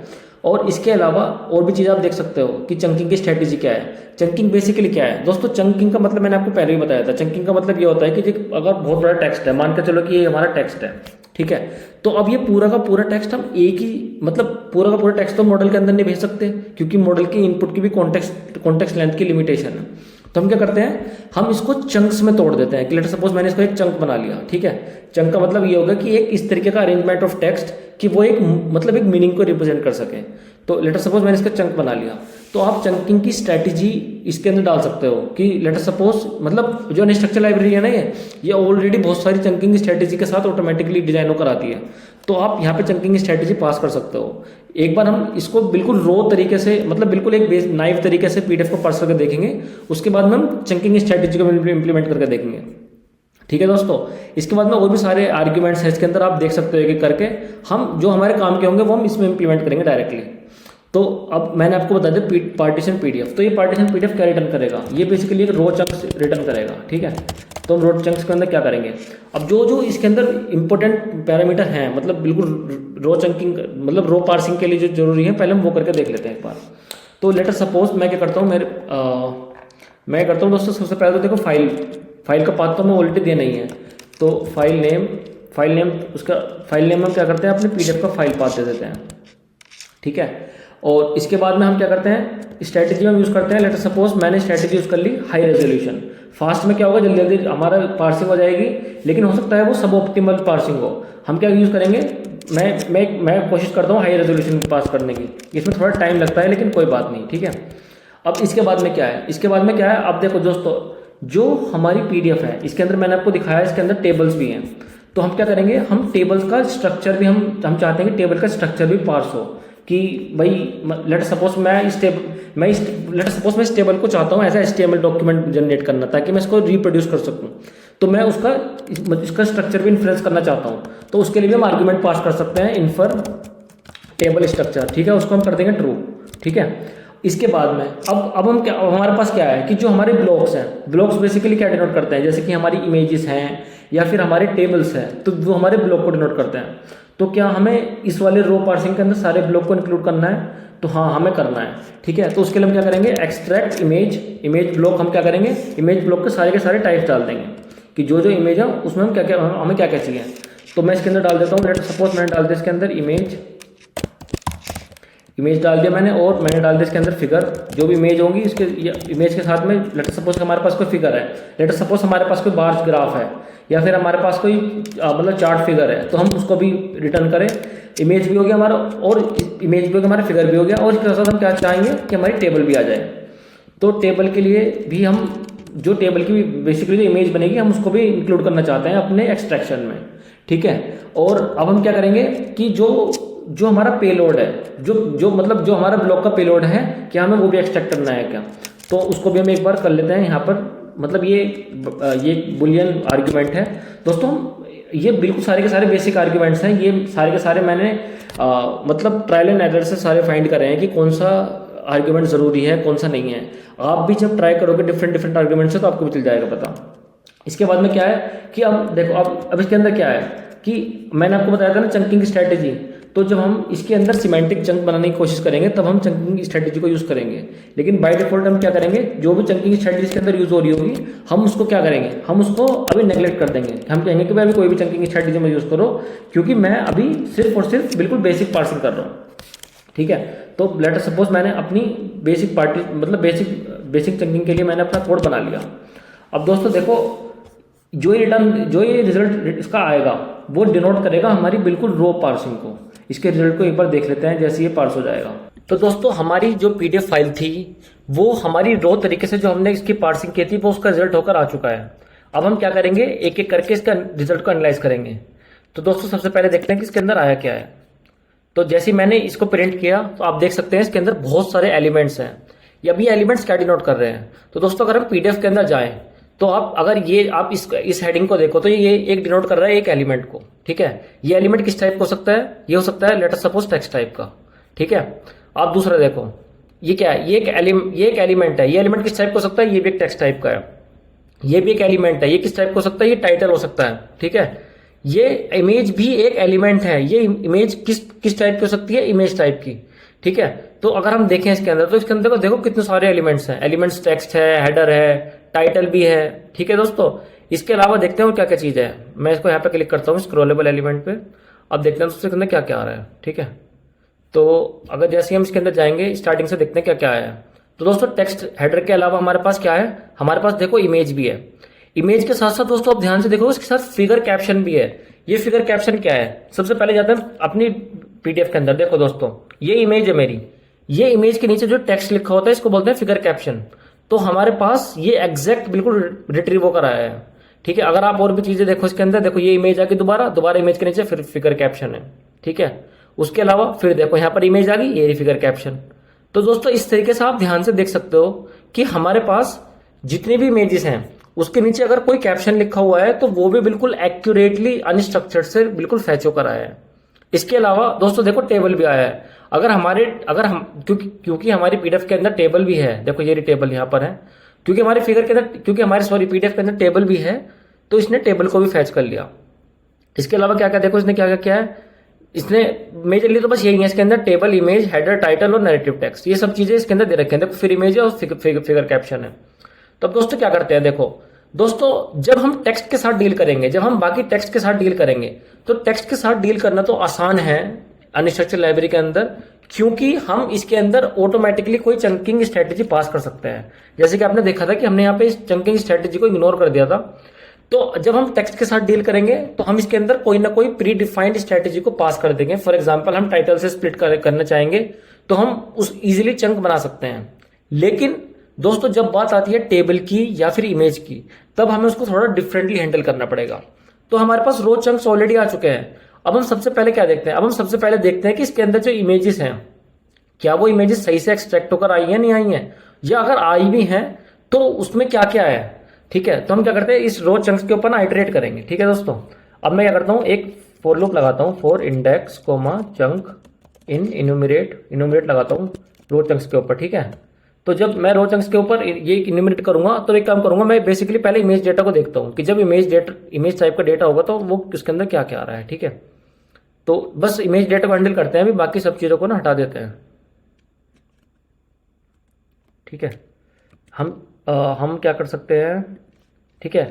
और इसके अलावा और भी चीज़ आप देख सकते हो कि चंकिंग की स्ट्रेटेजी क्या है। चंकिंग बेसिकली क्या है दोस्तों, चंकिंग का मतलब मैंने आपको पहले ही बताया था। चंकिंग का मतलब ये होता है कि अगर बहुत बड़ा टेक्स्ट है, मान के चलो कि ये हमारा टेक्स्ट है, ठीक है, तो अब ये पूरा का पूरा टेक्स्ट हम एक ही मतलब पूरा का पूरा टेक्स्ट तो मॉडल के अंदर नहीं भेज सकते, क्योंकि मॉडल की इनपुट की भी कॉन्टेक्स्ट लेंथ की लिमिटेशन है। तो हम क्या करते हैं, हम इसको चंक्स में तोड़ देते हैं। कि लेट सपोज मैंने इसको एक चंक बना लिया, ठीक है, चंक का मतलब ये होगा कि एक इस तरीके का अरेंजमेंट ऑफ टेक्स्ट कि वो एक मतलब एक मीनिंग को रिप्रेजेंट कर सके। तो लेट सपोज मैंने इसका चंक बना लिया, तो आप चंकिंग की स्ट्रैटेजी इसके अंदर डाल सकते हो कि लेट सपोज मतलब जो अनस्ट्रक्चर लाइब्रेरी है ना, ये ऑलरेडी बहुत सारी चंकिंग स्ट्रैटेजी के साथ ऑटोमेटिकली डिजाइन होकर आती है। तो आप यहाँ पे चंकिंग स्ट्रैटेजी पास कर सकते हो। एक बार हम इसको बिल्कुल रो तरीके से, मतलब बिल्कुल एक बेस नाइव तरीके से पीडीएफ को पास करके देखेंगे, उसके बाद में हम चंकिंग स्ट्रैटेजी को इम्प्लीमेंट करके देखेंगे। ठीक है दोस्तों, इसके बाद में और भी सारे आर्ग्यूमेंट्स हैं इसके अंदर, आप देख सकते हो कि करके हम जो हमारे काम के होंगे वो हम इसमें इंप्लीमेंट करेंगे डायरेक्टली। तो अब मैंने आपको बता दिया पार्टीशन पीडीएफ, तो ये पार्टीशन पीडीएफ क्या रिटर्न करेगा, ये बेसिकली एक रो चंक्स रिटर्न करेगा। ठीक है, तो हम रो चंक्स के अंदर क्या करेंगे, अब जो इसके अंदर इंपॉर्टेंट पैरामीटर हैं, मतलब बिल्कुल रो चंकिंग मतलब रो पार्सिंग के लिए जो जरूरी है, पहले हम वो करके देख लेते हैं एक बार। तो लेटर सपोज मैं क्या करता हूँ, मैं करता हूँ दोस्तों, सबसे पहले तो देखो फाइल का पाथ तो हमें ऑलरेडी देना ही है। तो फाइल नेम उसका फाइल नेम हम क्या करते हैं, अपने पीडीएफ का फाइल पाथ दे देते हैं। ठीक है, और इसके बाद में हम क्या करते हैं, स्ट्रैटेजी हम यूज़ करते हैं। लेटर सपोज मैंने स्ट्रैटेजी यूज़ कर ली हाई रेजोल्यूशन। फास्ट में क्या होगा, जल्दी जल्दी हमारा पार्सिंग हो जाएगी, लेकिन हो सकता है वो सब ऑप्टिमल पार्सिंग हो। हम क्या यूज़ करेंगे, मैं कोशिश करता हूँ हाई रेजोल्यूशन पास करने की, इसमें थोड़ा टाइम लगता है लेकिन कोई बात नहीं। ठीक है, अब इसके बाद में क्या है, अब देखो दोस्तों, जो हमारी पीडीएफ है इसके अंदर मैंने आपको दिखाया, इसके अंदर टेबल्स भी हैं। तो हम क्या करेंगे, हम टेबल्स का स्ट्रक्चर भी हम चाहते हैं कि टेबल का स्ट्रक्चर भी पार्स हो, कि भाई लेट सपोज मैं इस टेबल को चाहता हूँ एज HTML डॉक्यूमेंट जनरेट करना, ताकि मैं इसको रिप्रोड्यूस कर सकूँ। तो मैं इसका स्ट्रक्चर भी इन्फ्लुएंस करना चाहता हूँ, तो उसके लिए भी हम आर्गुमेंट पास कर सकते हैं इन्फर टेबल स्ट्रक्चर। ठीक है, उसको हम कर देंगे ट्रू। ठीक है, इसके बाद में अब हम क्या, हमारे पास क्या है कि जो हमारे ब्लॉक्स हैं, ब्लॉक्स बेसिकली क्या डिनोट करते हैं, जैसे कि हमारी इमेजेस हैं या फिर हमारे टेबल्स हैं, तो वो हमारे ब्लॉक को डिनोट करते हैं। तो क्या हमें इस वाले रो पार्सिंग के अंदर सारे ब्लॉक को इंक्लूड करना है, तो हाँ हमें करना है। ठीक है, तो उसके लिए हम क्या करेंगे, एक्सट्रैक्ट इमेज ब्लॉक, हम क्या करेंगे, इमेज ब्लॉक के सारे टाइप्स डाल देंगे कि जो इमेज है उसमें हमें क्या चाहिए। तो मैं इसके अंदर डाल देता हूँ, लेट सपोज मैंने डाल दिया इसके अंदर इमेज डाल दिया मैंने, और मैंने डाल दिया इसके अंदर फिगर। जो भी इमेज होगी इसके इमेज के साथ में, लेट सपोज हमारे पास कोई फिगर है, लेट सपोज हमारे पास कोई बार ग्राफ है, या फिर हमारे पास कोई मतलब चार्ट फिगर है, तो हम उसको भी रिटर्न करें। इमेज भी हो गया हमारा, और इमेज भी हो गया हमारा, फिगर भी हो गया, और इसके साथ हम क्या चाहेंगे कि हमारी टेबल भी आ जाए। तो टेबल के लिए भी हम जो टेबल की बेसिकली जो इमेज बनेगी, हम उसको भी इंक्लूड करना चाहते हैं अपने एक्सट्रैक्शन में। ठीक है, और अब हम क्या करेंगे कि जो हमारा पेलोड है, जो हमारा ब्लॉक का पेलोड है, क्या हमें वो भी एक्सट्रैक्ट करना है क्या, तो उसको भी हम एक बार कर लेते हैं यहाँ पर। मतलब ये बुलियन आर्ग्यूमेंट है दोस्तों। ये बिल्कुल सारे के सारे बेसिक आर्ग्यूमेंट्स हैं, ये सारे के सारे मैंने मतलब ट्रायल एंड एरर से सारे फाइंड कर रहे हैं कि कौन सा आर्ग्यूमेंट जरूरी है, कौन सा नहीं है। आप भी जब ट्राई करोगे डिफरेंट आर्ग्यूमेंट्स से, तो आपको भी चल जाएगा पता। इसके बाद में क्या है कि अब देखो, अब इसके अंदर क्या है कि मैंने आपको बताया था ना चंकिंग स्ट्रैटेजी, तो जब हम इसके अंदर सिमेंटिक चंक बनाने की कोशिश करेंगे, तब हम चंकिंग स्ट्रैटेजी को यूज़ करेंगे। लेकिन बाय डिफॉल्ट हम क्या करेंगे, जो भी चंकिंग स्ट्रैटेजी के अंदर यूज़ हो रही होगी, हम उसको क्या करेंगे, हम उसको अभी नेग्लेक्ट कर देंगे। हम कहेंगे कि भाई अभी कोई भी चंकिंग स्ट्रैटेजी में यूज़ करो, क्योंकि मैं अभी सिर्फ और सिर्फ बिल्कुल बेसिक पार्सिंग कर रहा हूँ। ठीक है, तो लेट सपोज मैंने अपनी बेसिक बेसिक चंकिंग के लिए मैंने अपना कोड बना लिया। अब दोस्तों देखो, जो ये रिजल्ट इसका आएगा वो डिनोट करेगा हमारी बिल्कुल रो पार्सिंग को। इसके रिजल्ट को एक बार देख लेते हैं जैसे ये पार्स हो जाएगा। तो दोस्तों हमारी जो पीडीएफ फाइल थी वो हमारी रो तरीके से जो हमने इसकी पार्सिंग की थी वो उसका रिजल्ट होकर आ चुका है। अब हम क्या करेंगे, एक एक करके इसका रिजल्ट को एनालाइज करेंगे। तो दोस्तों सबसे पहले देखते हैं कि इसके अंदर आया क्या है। तो जैसे ही मैंने इसको प्रिंट किया तो आप देख सकते हैं इसके अंदर बहुत सारे एलिमेंट्स हैं। अभी एलिमेंट्स क्या डिनोट कर रहे हैं। तो दोस्तों अगर हम पीडीएफ के अंदर जाएं तो आप इस हेडिंग को देखो तो ये एक डिनोट कर रहा है एक एलिमेंट को। ठीक है, ये एलिमेंट किस टाइप का हो सकता है, ये हो सकता है let us suppose text type का। ठीक है, आप दूसरा देखो, ये क्या है, ये एक एलिमेंट है। ये एलिमेंट किस टाइप का हो सकता है, ये भी एक टेक्स्ट टाइप का है। ये भी एक एलिमेंट है, ये किस टाइप का हो सकता है, ये टाइटल हो सकता है। ठीक है, ये इमेज भी एक एलिमेंट है। ये इमेज किस टाइप की हो सकती है, इमेज टाइप की। ठीक है, तो अगर हम देखें इसके अंदर तो इसके अंदर देखो कितने सारे एलिमेंट्स हैं। एलिमेंट्स टेक्स्ट है, हेडर है, टाइटल भी है। ठीक है दोस्तों, इसके अलावा देखते हैं और क्या क्या चीज है। मैं इसको यहाँ पे क्लिक करता हूँ स्क्रॉलेबल एलिमेंट पे। अब देखते हैं उसके अंदर क्या क्या आ रहा है। ठीक है, तो अगर जैसे हम इसके अंदर जाएंगे स्टार्टिंग से देखते हैं क्या क्या है। तो दोस्तों टेक्स्ट हेडर के अलावा हमारे पास क्या है, हमारे पास देखो इमेज भी है। इमेज के साथ साथ दोस्तों आप ध्यान से देखो इसके साथ फिगर कैप्शन भी है। ये फिगर कैप्शन क्या है, सबसे पहले जाते हैं अपनी पीडीएफ के अंदर। देखो दोस्तों, ये इमेज है मेरी, ये इमेज के नीचे जो टेक्स्ट लिखा होता है इसको बोलते हैं फिगर कैप्शन। तो हमारे पास ये एग्जैक्ट बिल्कुल रिट्रीव होकर आया है। ठीक है, अगर आप और भी चीजें देखो इसके अंदर, देखो ये इमेज आ गई, दोबारा इमेज के नीचे फिर फिगर कैप्शन है। ठीक है, उसके अलावा फिर देखो यहाँ पर इमेज आ गई, ये फिगर कैप्शन। तो दोस्तों इस तरीके से आप ध्यान से देख सकते हो कि हमारे पास जितनी भी इमेजेस हैं उसके नीचे अगर कोई कैप्शन लिखा हुआ है तो वो भी बिल्कुल एक्यूरेटली अनस्ट्रक्चर्ड से बिल्कुल फैच होकर आया है। इसके अलावा दोस्तों देखो टेबल भी आया है। अगर हम क्योंकि हमारी पीडीएफ के अंदर टेबल भी है, देखो ये टेबल यहाँ पर है, क्योंकि हमारे पीडीएफ के अंदर टेबल भी है तो इसने टेबल को भी फैच कर लिया। इसके अलावा क्या क्या देखो इसने क्या क्या किया है, इसने मेजरली तो बस यही है इसके अंदर, टेबल, इमेज, हेडर, टाइटल और नैरेटिव टेक्स्ट, ये सब चीजें इसके अंदर दे रखे हैं। देखो फिर इमेज है और फिगर कैप्शन है। तो अब दोस्तों क्या करते हैं, देखो दोस्तों जब हम टेक्स्ट के साथ डील करेंगे, जब हम बाकी टेक्स्ट के साथ डील करेंगे तो टेक्स्ट के साथ डील करना तो आसान है अनस्ट्रक्चर्ड लाइब्रेरी के अंदर, क्योंकि हम इसके अंदर ऑटोमेटिकली कोई चंकिंग स्ट्रेटेजी पास कर सकते हैं। जैसे कि आपने देखा था कि हमने यहाँ पे इस चंकिंग स्ट्रेटेजी को इग्नोर कर दिया था। तो जब हम टेक्स्ट के साथ डील करेंगे तो हम इसके अंदर कोई ना कोई प्री डिफाइंड स्ट्रेटेजी को पास कर देंगे। फॉर एग्जांपल हम टाइटल से स्प्लिट करना चाहेंगे तो हम उस इजीली चंक बना सकते हैं। लेकिन दोस्तों जब बात आती है टेबल की या फिर इमेज की, तब हमें उसको थोड़ा डिफरेंटली हैंडल करना पड़ेगा। तो हमारे पास रो चंक्स ऑलरेडी आ चुके हैं। अब हम सबसे पहले क्या देखते हैं, अब हम सबसे पहले देखते हैं कि इसके अंदर जो इमेजेस हैं क्या वो इमेजेस सही से एक्सट्रैक्ट होकर आई है नहीं आई है, या अगर आई भी हैं तो उसमें क्या क्या है। ठीक है, तो हम क्या करते हैं इस रो चंक्स के ऊपर ना आइटरेट करेंगे। ठीक है दोस्तों, अब मैं क्या करता हूं एक फॉर लूप लगाता हूं, for index comma chunk in enumerate लगाता हूं रो चंक्स के ऊपर। ठीक है, तो जब मैं रो चंक्स के ऊपर ये इनुमरेट करूंगा तो एक काम करूंगा, मैं बेसिकली पहले इमेज डेटा को देखता हूं कि जब इमेज टाइप का डेटा होगा तो वो किसके अंदर क्या क्या आ रहा है। ठीक है, तो बस इमेज डेटा को हैंडल करते हैं, अभी बाकी सब चीजों को ना हटा देते हैं। ठीक है, हम क्या कर सकते हैं, ठीक है,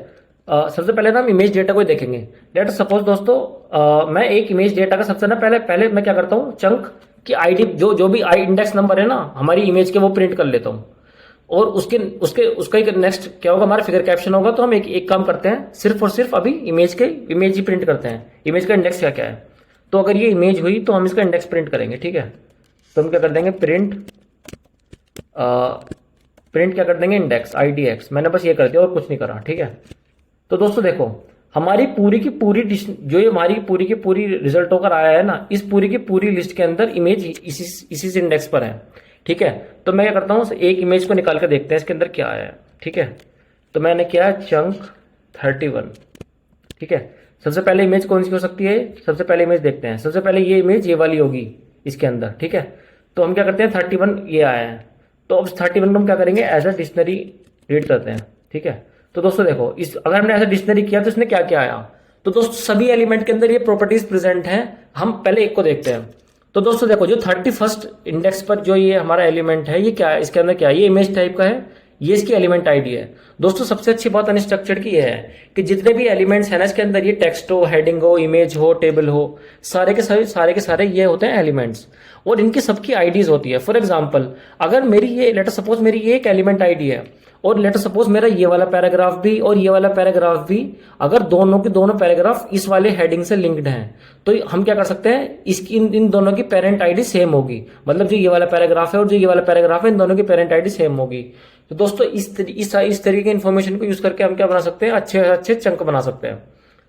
सबसे पहले ना हम इमेज डेटा को देखेंगे। लेट अस सपोज दोस्तों मैं एक इमेज डेटा का सबसे ना पहले मैं क्या करता हूँ, चंक की आईडी जो भी आई इंडेक्स नंबर है ना हमारी इमेज के, वो प्रिंट कर लेता हूँ। और उसका एक नेक्स्ट क्या होगा, हमारा फिगर कैप्शन होगा। तो हम एक काम करते हैं, सिर्फ और सिर्फ अभी इमेज ही प्रिंट करते हैं। इमेज का इंडेक्स क्या क्या है, तो अगर ये इमेज हुई तो हम इसका इंडेक्स प्रिंट करेंगे। ठीक है, तो हम क्या कर देंगे, प्रिंट क्या कर देंगे, इंडेक्स IDX। मैंने बस ये कर दिया और कुछ नहीं करा। ठीक है, तो दोस्तों देखो हमारी पूरी की पूरी जो ये हमारी पूरी की पूरी रिजल्ट होकर आया है ना, इस पूरी की पूरी लिस्ट के अंदर इमेज इसी से इंडेक्स पर है। ठीक है, तो मैं क्या करता हूँ, एक इमेज को निकाल कर देखते हैं इसके अंदर क्या आया है। ठीक है, तो मैंने किया चंक 31। ठीक है, सबसे पहले इमेज कौन सी हो सकती है, सबसे पहले इमेज देखते हैं। सबसे पहले ये इमेज ये वाली होगी इसके अंदर। ठीक है, तो हम क्या करते हैं 31 ये आया है, तो अब 31 को हम क्या करेंगे, एज अ डिक्शनरी रीड करते हैं। ठीक है, तो दोस्तों देखो अगर हमने ऐसा डिक्शनरी किया तो इसमें क्या क्या आया। तो दोस्तों सभी एलिमेंट के अंदर ये प्रॉपर्टीज प्रेजेंट हैं। हम पहले एक को देखते हैं। तो दोस्तों देखो जो 31st इंडेक्स पर जो ये हमारा एलिमेंट है, ये क्या है, इसके अंदर क्या है, ये इमेज टाइप का है, ये इसकी एलिमेंट आईडी है। दोस्तों सबसे अच्छी बात अनस्ट्रक्चर्ड की यह है कि जितने भी एलिमेंट्स है ना इसके अंदर, ये टेक्स्ट हो, हेडिंग हो, इमेज हो, टेबल हो, सारे के सारे ये होते हैं एलिमेंट्स, और इनकी सबकी आईडीज होती है। फॉर एग्जाम्पल, अगर मेरी ये लेटर सपोज मेरी ये एक एलिमेंट आईडी है, और लेटर सपोज मेरा ये वाला पैराग्राफ भी और ये वाला पैराग्राफ भी, अगर दोनों के दोनों पैराग्राफ इस वाले हेडिंग से लिंक्ड हैं, तो हम क्या कर सकते हैं, इसकी इन दोनों की पेरेंट आईडी सेम होगी। मतलब जो ये वाला पैराग्राफ है और जो ये वाला पैराग्राफ है, इन दोनों की पेरेंट आईडी सेम होगी। तो दोस्तों इस तरीके की इन्फॉर्मेशन को यूज करके हम क्या बना सकते हैं, अच्छे अच्छे चंक बना सकते हैं।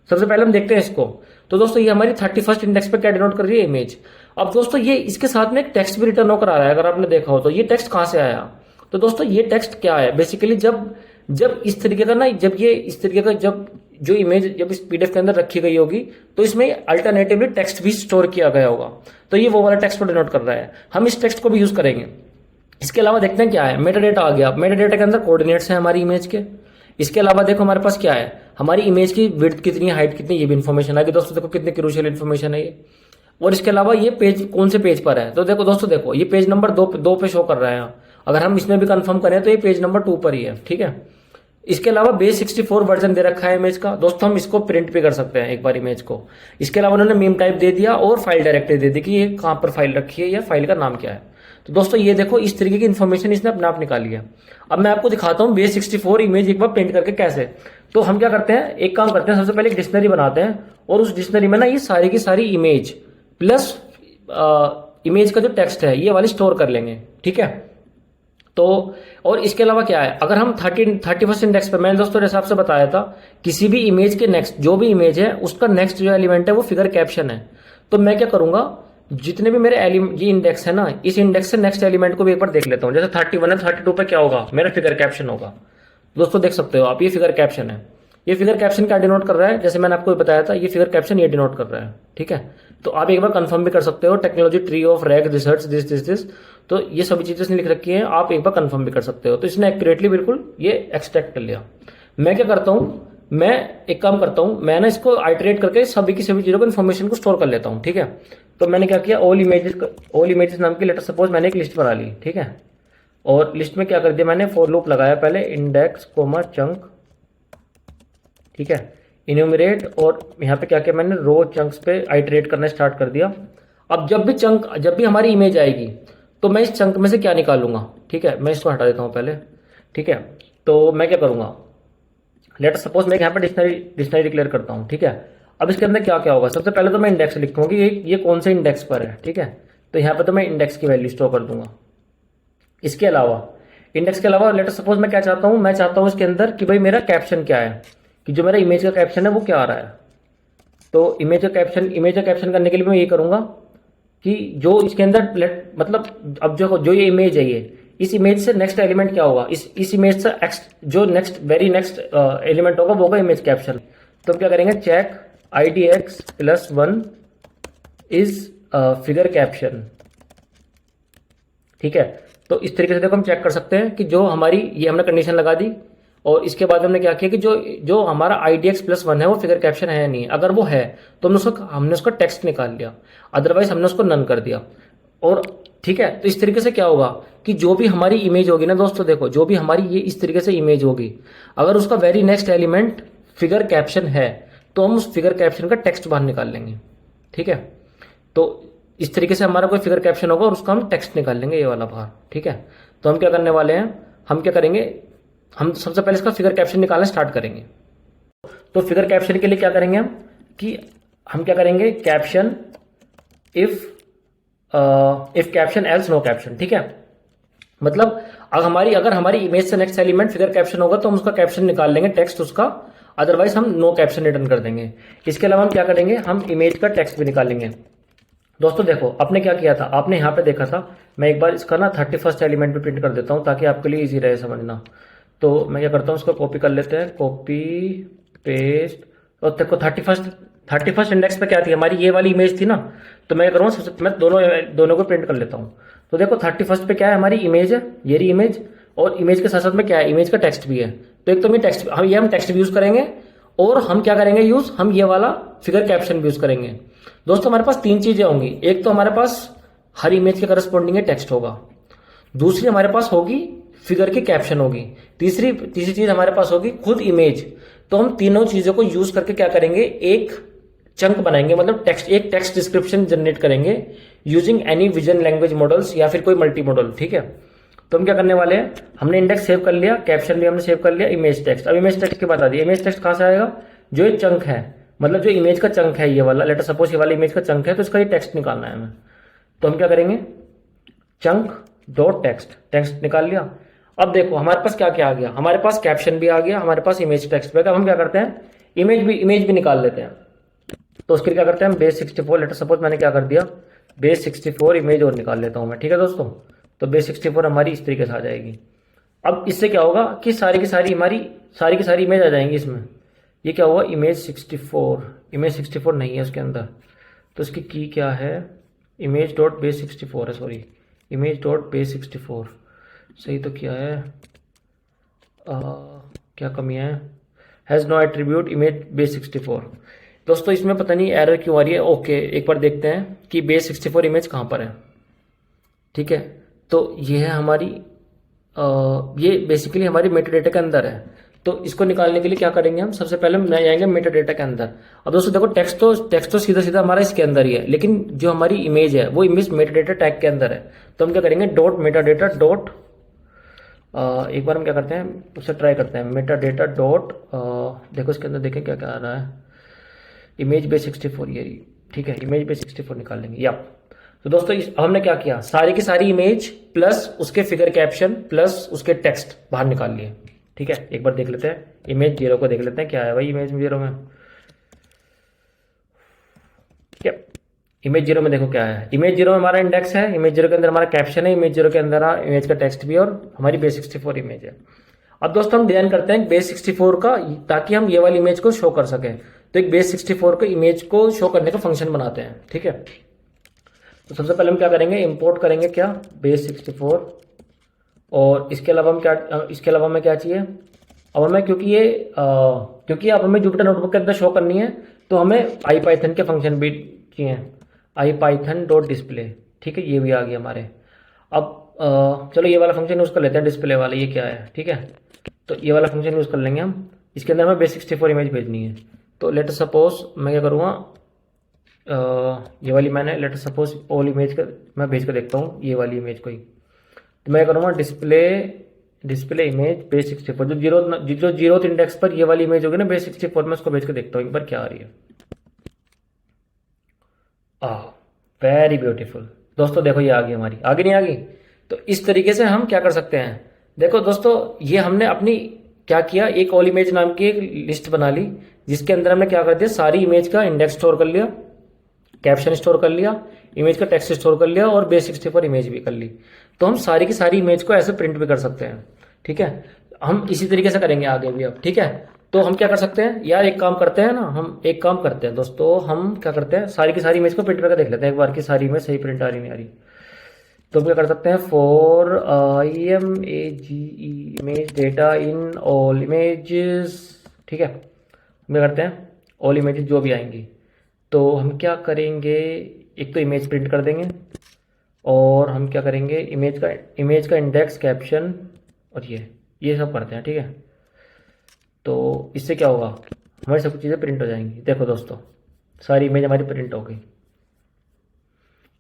सबसे पहले हम देखते हैं इसको। तो दोस्तों ये हमारी 31st इंडेक्स पे क्या डिनोट कर रही है, इमेज। अब दोस्तों ये इसके साथ में एक टेक्स्ट भी रिटर्न होकर आ रहा है, अगर आपने देखा हो तो। ये टेक्स्ट कहां से आया, तो दोस्तों ये टेक्स्ट क्या है, बेसिकली जब इस तरीके का ना, जब ये इस तरीके का, जब जो इमेज जब इस पीडीएफ के अंदर रखी गई होगी, तो इसमें अल्टरनेटिवली टेक्स्ट भी स्टोर किया गया होगा, तो ये वो वाला टेक्स्ट को डिनोट कर रहा है। हम इस टेक्स्ट को भी यूज करेंगे। इसके अलावा देखते हैं क्या है, मेटा डेटा आ गया। मेटा डेटा के अंदर कोऑर्डिनेट्स हैं हमारी इमेज के। इसके अलावा देखो हमारे पास क्या है, हमारी इमेज की विड्थ कितनी, हाइट कितनी, ये भी इन्फॉर्मेशन आएगी। दोस्तों देखो कितनी क्रूशियल इन्फॉर्मेशन है ये। और इसके अलावा ये पेज कौन से पेज पर है, तो देखो दोस्तों, देखो ये पेज नंबर 2 पे शो कर रहा है। अगर हम इसमें भी कंफर्म करें तो ये पेज नंबर 2 पर ही है, ठीक है। इसके अलावा बेस 64 वर्जन दे रखा है इमेज का। दोस्तों हम इसको प्रिंट भी कर सकते हैं एक बार इमेज को। इसके अलावा उन्होंने मीम टाइप दे दिया और फाइल डायरेक्टरी दे दी कि ये कहां पर फाइल रखी है या फाइल का नाम क्या है। तो दोस्तों ये देखो इस तरीके की इन्फॉर्मेशन इसने अपने आप निकाली है। अब मैं आपको दिखाता हूं बेस 64 इमेज एक बार प्रिंट करके कैसे। तो हम क्या करते हैं, एक काम करते हैं, सबसे पहले एक डिक्शनरी बनाते हैं, और उस डिक्शनरी में ना ये सारी की सारी इमेज प्लस इमेज का जो टेक्स्ट है ये वाली स्टोर कर लेंगे, ठीक है। तो और इसके अलावा क्या है, अगर हम 31st इंडेक्स पर, मैंने दोस्तों जैसे आपसे बताया था, किसी भी इमेज के नेक्स्ट जो भी इमेज है उसका नेक्स्ट जो एलिमेंट है वो फिगर कैप्शन है। तो मैं क्या करूंगा, जितने भी मेरे ये इंडेक्स है ना, इस इंडेक्स से नेक्स्ट एलिमेंट को भी एक बार देख लेता हूं। जैसे 31 है, 32 पे क्या होगा, मेरा फिगर कैप्शन होगा। दोस्तों देख सकते हो आप, ये फिगर कैप्शन है। ये फिगर कैप्शन क्या डिनोट कर रहा है, जैसे मैंने आपको बताया था, ये फिगर कैप्शन ये डिनोट कर रहा है, ठीक है। तो आप एक बार कंफर्म भी कर सकते हो, technology tree of rag research this. तो ये सभी चीजें इसने लिख रखी हैं, आप एक बार कंफर्म भी कर सकते हो। तो इसने एक्यूरेटली बिल्कुल ये एक्सट्रैक्ट कर लिया। मैं क्या करता हूं, मैं एक काम करता हूं, मैं ना इसको आइटरेट करके सभी की सभी चीजों को इन्फॉर्मेशन को स्टोर कर लेता हूं, ठीक है। तो मैंने क्या किया, ऑल इमेजेस नाम की लेटर सपोज मैंने एक लिस्ट बना ली, ठीक है। और लिस्ट में क्या कर दिया, मैंने फॉर लूप लगाया पहले, इंडेक्स कोमा चंक, ठीक है, इन्यूमरेट, और यहाँ पे क्या किया मैंने, रो चंक्स पे आइटरेट करना स्टार्ट कर दिया। अब जब भी हमारी इमेज आएगी तो मैं इस चंक में से क्या निकालूंगा, ठीक है। मैं इसको हटा देता हूं पहले, ठीक है। तो मैं क्या करूंगा, लेट सपोज मैं यहाँ पे डिक्शनरी डिक्लेयर करता हूँ, ठीक है। अब इसके अंदर क्या क्या होगा, सबसे पहले तो मैं इंडेक्स लिखूंगा कि ये कौन से इंडेक्स पर है, ठीक है। तो यहाँ पे तो मैं इंडेक्स की वैल्यू स्टोर कर दूंगा। इसके अलावा इंडेक्स के अलावा लेट सपोज मैं क्या चाहता हूँ, मैं चाहता हूँ इसके अंदर कि भाई मेरा कैप्शन क्या है, कि जो मेरा इमेज का कैप्शन है वो क्या आ रहा है। तो इमेज का कैप्शन करने के लिए मैं ये करूंगा कि जो इसके अंदर मतलब अब जो ये इमेज है, ये इस इमेज से नेक्स्ट एलिमेंट क्या होगा, इस इमेज से जो वेरी नेक्स्ट एलिमेंट होगा वो होगा इमेज कैप्शन। तो हम क्या करेंगे, check IDX +1 is figure caption, ठीक है। तो इस तरीके से देखो हम चेक कर सकते हैं कि जो हमारी ये हमने कंडीशन लगा दी, और इसके बाद हमने क्या किया कि जो हमारा IDX +1 है वो फिगर कैप्शन है या नहीं। अगर वो है तो हमने उसका टेक्स्ट निकाल लिया, अदरवाइज हमने उसको नन कर दिया, और ठीक है। तो इस तरीके से क्या होगा कि जो भी हमारी इमेज होगी ना दोस्तों, देखो जो भी हमारी ये इस तरीके से इमेज होगी, अगर उसका very next element figure caption है तो हम उस फिगर कैप्शन का टेक्स्ट बाहर निकाल लेंगे, ठीक है। तो इस तरीके से हमारा कोई फिगर कैप्शन होगा और उसका हम टेक्स्ट निकाल लेंगे, ये वाला बाहर, ठीक है। तो हम क्या करने वाले हैं, हम क्या करेंगे, हम सबसे पहले इसका फिगर कैप्शन निकालना स्टार्ट करेंगे। तो फिगर कैप्शन के लिए क्या करेंगे हम क्या करेंगे, caption if caption else no caption, ठीक है। मतलब अगर हमारी इमेज से नेक्स्ट एलिमेंट फिगर कैप्शन होगा तो हम उसका कैप्शन निकाल लेंगे, टेक्स्ट उसका, अदरवाइज हम नो कैप्शन रिटर्न कर देंगे। इसके अलावा हम क्या करेंगे, हम इमेज का टेक्स्ट भी निकालेंगे। दोस्तों देखो आपने क्या किया था, आपने यहाँ पे देखा था, मैं एक बार इसका ना 31st एलिमेंट पे प्रिंट कर देता हूँ ताकि आपके लिए इजी रहे समझना। तो मैं क्या करता हूँ, उसको कॉपी कर लेते हैं, कॉपी पेस्ट, और देखो 31st इंडेक्स पे क्या थी, हमारी ये वाली इमेज थी ना। तो मैं करूँगा सबसे, मैं दोनों को प्रिंट कर लेता हूँ। तो देखो 31st पे क्या है, हमारी इमेज है, ये रही इमेज, और इमेज के साथ साथ में क्या है, इमेज का टेक्स्ट भी है। तो एक तो मैं टेक्स्ट, हम टेक्स्ट भी यूज करेंगे, और हम क्या करेंगे यूज, हम ये वाला फिगर कैप्शन भी यूज करेंगे। दोस्तों हमारे पास 3 चीजें होंगी, एक तो हमारे पास हर इमेज के करस्पॉन्डिंग टेक्स्ट होगा, दूसरी हमारे पास होगी फिगर की कैप्शन होगी, तीसरी चीज हमारे पास होगी खुद इमेज। तो हम तीनों चीजों को यूज करके क्या करेंगे, एक चंक बनाएंगे, मतलब एक टेक्स्ट डिस्क्रिप्शन जनरेट करेंगे using any vision language models या फिर कोई मल्टी मॉडल। ठीक है, तो हम क्या करने वाले हैं, हमने इंडेक्स सेव कर लिया, कैप्शन भी हमने सेव कर लिया, इमेज टेक्स्ट। अब इमेज टेक्स्ट की बात आती है, इमेज टेक्स्ट कहां से आएगा, जो ये चंक है, मतलब जो इमेज का चंक है ये वाला, लेटर सपोज ये वाला इमेज का चंक है, तो इसका ये टेक्स्ट निकालना है हमें। तो हम क्या करेंगे, चंक डॉट टेक्स्ट, टेक्स्ट निकाल लिया। अब देखो हमारे पास क्या क्या आ गया, हमारे पास कैप्शन भी आ गया, हमारे पास इमेज टेक्स्ट भी आ गया। अब हम क्या करते हैं, इमेज भी निकाल लेते हैं। तो उसके लिए क्या करते हैं, बेस 64, लेटर सपोज मैंने क्या कर दिया, बेस 64 इमेज और निकाल लेता हूं मैं। ठीक है दोस्तों, तो बेस 64 हमारी इस तरीके से आ जाएगी। अब इससे क्या होगा कि सारी की सारी इमेज आ जाएंगी इसमें। ये क्या हुआ, इमेज 64 नहीं है उसके अंदर, तो इसकी की क्या है, इमेज डॉट बेस 64 है, सॉरी इमेज डॉट बेस 64 सही तो क्या है, क्या कमियां है, has no attribute image base 64। दोस्तों इसमें पता नहीं एरर क्यों आ रही है। ओके, एक बार देखते हैं कि बेस 64 इमेज कहाँ पर है। ठीक है, तो ये है हमारी ये बेसिकली हमारी मेटाडेटा के अंदर है। तो इसको निकालने के लिए क्या करेंगे हम, सबसे पहले हम जाएंगे मेटाडेटा के अंदर। अब दोस्तों देखो टेक्स्ट तो सीधा सीधा हमारा इसके अंदर ही है, लेकिन जो हमारी इमेज है वो इमेज मेटाडेटा टैग के अंदर है। तो हम क्या करेंगे, डॉट मेटाडेटा डॉट, एक बार हम क्या करते हैं उससे ट्राई करते हैं, मेटाडेटा डॉट, देखो इसके अंदर देखें क्या क्या आ रहा है, इमेज बेस 64 ये, ठीक है, इमेज बेस 64 निकाल लेंगे या। तो दोस्तों हमने क्या किया, सारी की सारी इमेज प्लस उसके फिगर कैप्शन प्लस उसके टेक्स्ट बाहर निकाल लिए। ठीक है, एक बार देख लेते हैं इमेज 0 को, देख लेते हैं क्या है भाई इमेज 0 में। ठीक है, इमेज 0 में देखो क्या है, इमेज 0 में हमारा इंडेक्स है, इमेज 0 के अंदर हमारा कैप्शन है, इमेज 0 के अंदर इमेज का टेक्स्ट भी, और हमारी बेस 64 इमेज है। अब दोस्तों हम डिजाइन करते हैं बेस 64 का, ताकि हम ये वाली इमेज को शो कर सकें। तो एक बेस 64 को इमेज को शो करने का फंक्शन बनाते हैं। ठीक है, तो सबसे पहले हम क्या करेंगे, इंपोर्ट करेंगे क्या, बेस 64, और इसके अलावा हमें क्या चाहिए, अब हमें क्योंकि अब हमें जुपिटर नोटबुक के अंदर शो करनी है, तो हमें IPython के फंक्शन भी चाहिए, IPython डॉट डिस्प्ले। ठीक है, ये भी आ गया हमारे। अब चलो ये वाला फंक्शन यूज कर लेते हैं, डिस्प्ले वाला, ये क्या है। ठीक है, तो ये वाला फंक्शन यूज कर लेंगे हम, इसके अंदर हमें बेस 64 इमेज भेजनी है। तो लेट सपोज मैं क्या करूँगा, ये वाली मैंने लेट सपोज ऑल इमेज का मैं भेज कर देखता हूँ, ये वाली इमेज को ही। तो मैं करूँगा डिस्प्ले इमेज बेस 64, जो जीरोथ इंडेक्स पर ये वाली इमेज होगी ना बेस 64 में, उसको भेज कर देखता हूँ एक बार क्या आ रही है। वेरी ब्यूटीफुल दोस्तों, देखो ये आ गई हमारी, आगे नहीं आ गई। तो इस तरीके से हम क्या कर सकते हैं, देखो दोस्तों ये हमने अपनी क्या किया, एक ऑल इमेज नाम की एक लिस्ट बना ली, जिसके अंदर हमने क्या कर दिया, सारी इमेज का इंडेक्स स्टोर कर लिया, कैप्शन स्टोर कर लिया, इमेज का टेक्स्ट स्टोर कर लिया, और बेस 64 इमेज भी कर ली। तो हम सारी की सारी इमेज को ऐसे प्रिंट भी कर सकते हैं। ठीक है, हम इसी तरीके से करेंगे आगे भी अब। ठीक है, तो हम क्या कर सकते हैं यार, एक काम करते हैं ना, हम एक काम करते हैं दोस्तों, हम क्या करते हैं, सारी की सारी इमेज को प्रिंट करके देख लेते हैं एक बार की सारी इमेज सही प्रिंट आ रही नहीं आ रही। तो हम क्या कर सकते हैं, for image image data in all images. ठीक है, हम क्या करते हैं, ऑल इमेजेस जो भी आएंगी, तो हम क्या करेंगे, एक तो इमेज प्रिंट कर देंगे, और हम क्या करेंगे, इमेज का इंडेक्स कैप्शन और ये सब करते हैं। ठीक है, तो इससे क्या होगा, हमारी सब चीज़ें प्रिंट हो जाएंगी। देखो दोस्तों सारी इमेज हमारी प्रिंट हो गई।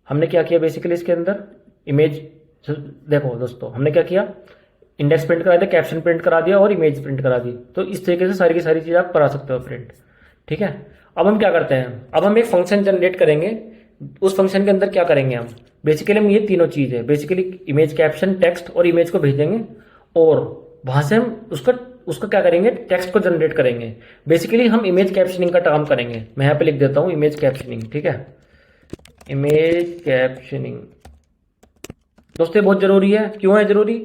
हमने क्या किया बेसिकली इसके अंदर इमेज, देखो दोस्तों हमने क्या किया, इंडेक्स प्रिंट करा दिया, कैप्शन प्रिंट करा दिया, और इमेज प्रिंट करा दी। तो इस तरीके से सारी की सारी चीज़ आप करा सकते हो प्रिंट। ठीक है, अब हम क्या करते हैं, अब हम एक फंक्शन जनरेट करेंगे, उस फंक्शन के अंदर क्या करेंगे हम, बेसिकली हम ये तीनों चीज़ है, बेसिकली इमेज कैप्शन टेक्स्ट और इमेज को भेजेंगे, और वहां से हम उसका क्या करेंगे, टेक्स्ट को जनरेट करेंगे। बेसिकली हम इमेज कैप्शनिंग का काम करेंगे, मैं यहाँ पे लिख देता हूँ इमेज कैप्शनिंग। ठीक है, इमेज कैप्शनिंग दोस्तों बहुत जरूरी है। क्यों है जरूरी,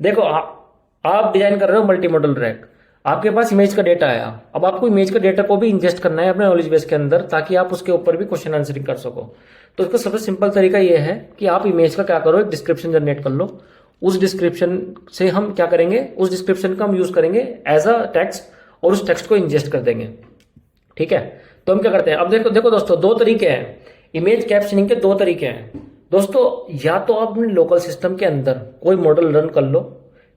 देखो आप डिजाइन कर रहे हो मल्टी मॉडल रैक, आपके पास इमेज का डेटा आया, अब आपको इमेज का डेटा को भी इंजेस्ट करना है अपने नॉलेज बेस के अंदर, ताकि आप उसके ऊपर भी क्वेश्चन आंसरिंग कर सको। तो इसका सबसे सिंपल तरीका यह है कि आप इमेज का क्या करो, एक डिस्क्रिप्शन जनरेट कर लो, उस डिस्क्रिप्शन से हम क्या करेंगे, उस डिस्क्रिप्शन का हम यूज करेंगे एज अ टेक्स्ट, और उस टेक्स्ट को इंजेस्ट कर देंगे। ठीक है, तो हम क्या करते हैं, अब देखो दोस्तों दो तरीके हैं, इमेज कैप्शनिंग के दो तरीके हैं दोस्तों। या तो आप अपने लोकल सिस्टम के अंदर कोई मॉडल रन कर लो,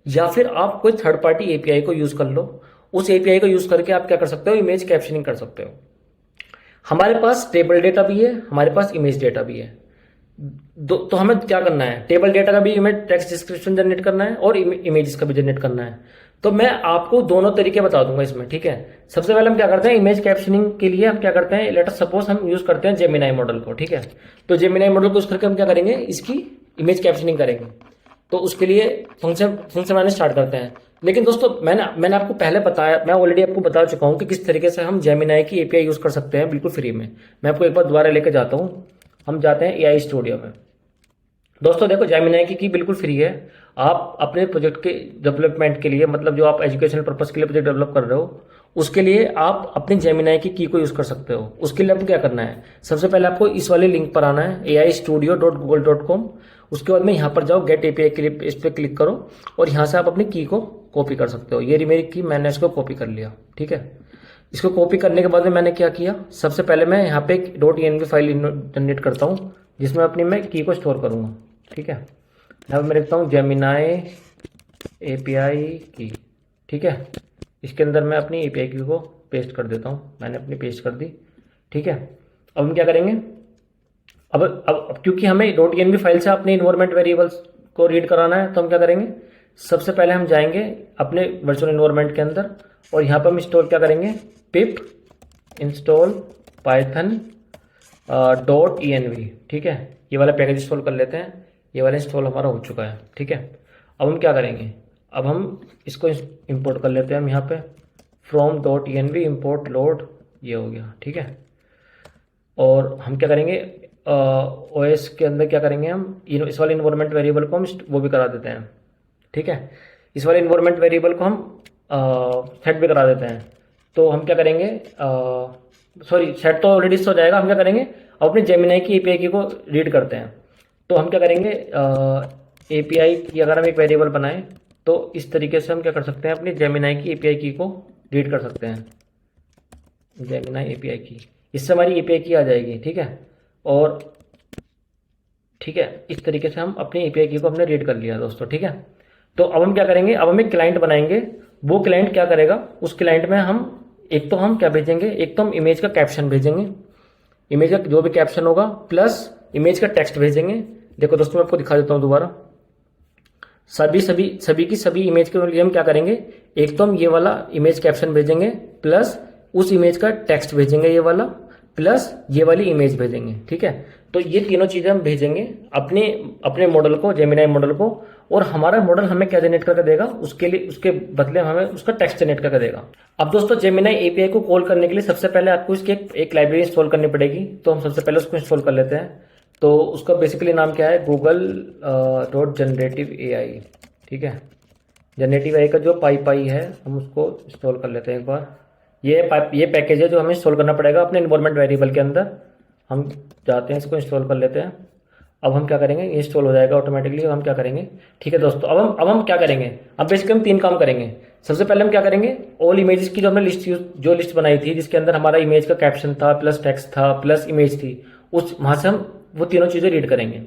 या फिर आप कोई थर्ड पार्टी एपीआई को यूज कर लो। उस एपीआई को यूज करके आप क्या कर सकते हो, इमेज कैप्शनिंग कर सकते हो। हमारे पास टेबल डेटा भी है, हमारे पास इमेज डेटा भी है। तो हमें क्या करना है, टेबल डेटा का भी इमेज टेक्स्ट डिस्क्रिप्शन जनरेट करना है और इमेजेस का भी जनरेट करना है। तो मैं आपको दोनों तरीके बता दूंगा इसमें, ठीक है। सबसे पहले हम क्या करते हैं, इमेज कैप्शनिंग के लिए हम क्या करते हैं, लेट अस सपोज हम यूज करते हैं जेमिनाई मॉडल को, ठीक है। तो जेमिनाई मॉडल को यूज करके हम क्या करेंगे, इसकी इमेज कैप्शनिंग करेंगे। तो उसके लिए फंक्शन बनाने स्टार्ट करते हैं। लेकिन दोस्तों मैंने आपको पहले बताया, मैं ऑलरेडी आपको बता चुका हूं कि किस तरीके से हम जेमिनाई की एपीआई यूज कर सकते हैं बिल्कुल फ्री में। मैं आपको एक बार दोबारा लेके जाता हूं। हम जाते हैं एआई स्टूडियो में। दोस्तों देखो, जेमिनाई की बिल्कुल फ्री है। आप अपने प्रोजेक्ट के डेवलपमेंट के लिए, मतलब जो आप एजुकेशनल पर्पस के लिए प्रोजेक्ट डेवलप कर रहे हो, उसके लिए आप अपनी जेमिनाई की को यूज कर सकते हो। उसके लिए आपको क्या करना है, सबसे पहले आपको इस वाले लिंक पर आना है, aistudio.google.com। उसके बाद में यहाँ पर जाओ, गेट एपीआई के लिए इस पर क्लिक करो और यहाँ से आप अपनी की को कॉपी कर सकते हो। ये रही मेरी की, मैंने इसको कॉपी कर लिया, ठीक है। इसको कॉपी करने के बाद में मैंने क्या किया, सबसे पहले मैं यहाँ पे एक .env फाइल जनरेट करता हूँ जिसमें अपनी मैं की को स्टोर करूँगा, ठीक है। यहाँ पर मैं लिखता हूँ जेमिनाई एपीआई की, ठीक है। इसके अंदर मैं अपनी एपीआई की को पेस्ट कर देता हूँ, मैंने अपनी पेस्ट कर दी, ठीक है। अब हम क्या करेंगे, अब क्योंकि हमें .env फाइल से अपने इन्वायरमेंट वेरिएबल्स को रीड कराना है, तो हम क्या करेंगे, सबसे पहले हम जाएंगे अपने वर्चुअल इन्वायरमेंट के अंदर और यहाँ पर हम इंस्टॉल क्या करेंगे, पिप इंस्टॉल पाइथन .env, ठीक है। ये वाला पैकेज इंस्टॉल कर लेते हैं। ये वाला इंस्टॉल हमारा हो चुका है, ठीक है। अब हम क्या करेंगे, अब हम इसको इंपोर्ट कर लेते हैं हम यहाँ पे फ्रॉम .env import लोड, ये हो गया, ठीक है। और हम क्या करेंगे, ओएस के अंदर क्या करेंगे, हम इस वाले इन्वायरमेंट वेरिएबल को हम वो भी करा देते हैं, ठीक है। इस वाले इन्वायरमेंट वेरिएबल को हम सेट भी करा देते हैं। तो हम क्या करेंगे, सॉरी सेट तो ऑलरेडी हो जाएगा। हम क्या करेंगे, अपनी जेमिनाई की एपीआई की को रीड करते हैं। तो हम क्या करेंगे, एपीआई की अगर हम एक वेरिएबल बनाएं तो इस तरीके से हम क्या कर सकते हैं, अपनी जेमिनाई की एपीआई की को रीड कर सकते हैं, जेमिनाई एपीआई की। इससे हमारी एपीआई की आ जाएगी, ठीक है। और ठीक है, इस तरीके से हम अपनी एपीआई की को हमने रीड कर लिया दोस्तों, ठीक है। तो अब हम क्या करेंगे, अब हम एक क्लाइंट बनाएंगे। वो क्लाइंट क्या करेगा, उस क्लाइंट में हम एक तो हम क्या भेजेंगे, एक तो हम इमेज का कैप्शन भेजेंगे, इमेज का जो भी कैप्शन होगा प्लस इमेज का टेक्स्ट भेजेंगे। देखो दोस्तों, मैं आपको दिखा देता हूँ दोबारा। सभी इमेज के लिए हम क्या करेंगे, एक तो हम ये वाला इमेज कैप्शन भेजेंगे प्लस उस इमेज का टेक्स्ट भेजेंगे ये वाला, प्लस ये वाली इमेज भेजेंगे, ठीक है। तो ये तीनों चीजें हम भेजेंगे अपने मॉडल को, जेमिनाई मॉडल को। और हमारा मॉडल हमें क्या जनरेट करके देगा, उसके लिए उसके बदले हमें उसका टेक्स्ट जनरेट करके देगा। अब दोस्तों, जेमिनाई एपीआई को कॉल करने के लिए सबसे पहले आपको इसकी एक लाइब्रेरी इंस्टॉल करनी पड़ेगी। तो हम सबसे पहले उसको इंस्टॉल कर लेते हैं। तो उसका बेसिकली नाम क्या है, google.generative.ai, ठीक है। जनरेटिव एआई का जो पाई है हम उसको इंस्टॉल कर लेते हैं एक बार। ये पैकेज है जो हमें इंस्टॉल करना पड़ेगा अपने इन्वायरमेंट वेरिएबल के अंदर। हम जाते हैं, इसको इंस्टॉल कर लेते हैं। अब हम क्या करेंगे, इंस्टॉल हो जाएगा ऑटोमेटिकली। अब हम क्या करेंगे, ठीक है दोस्तों, अब हम क्या करेंगे, अब बेसिकली हम 3 काम करेंगे। सबसे पहले हम क्या करेंगे, ऑल इमेजेस की जो हमने लिस्ट बनाई थी, जिसके अंदर हमारा इमेज का कैप्शन था प्लस टेक्स्ट था प्लस इमेज थी, वहां से हम वो तीनों चीजें रीड करेंगे।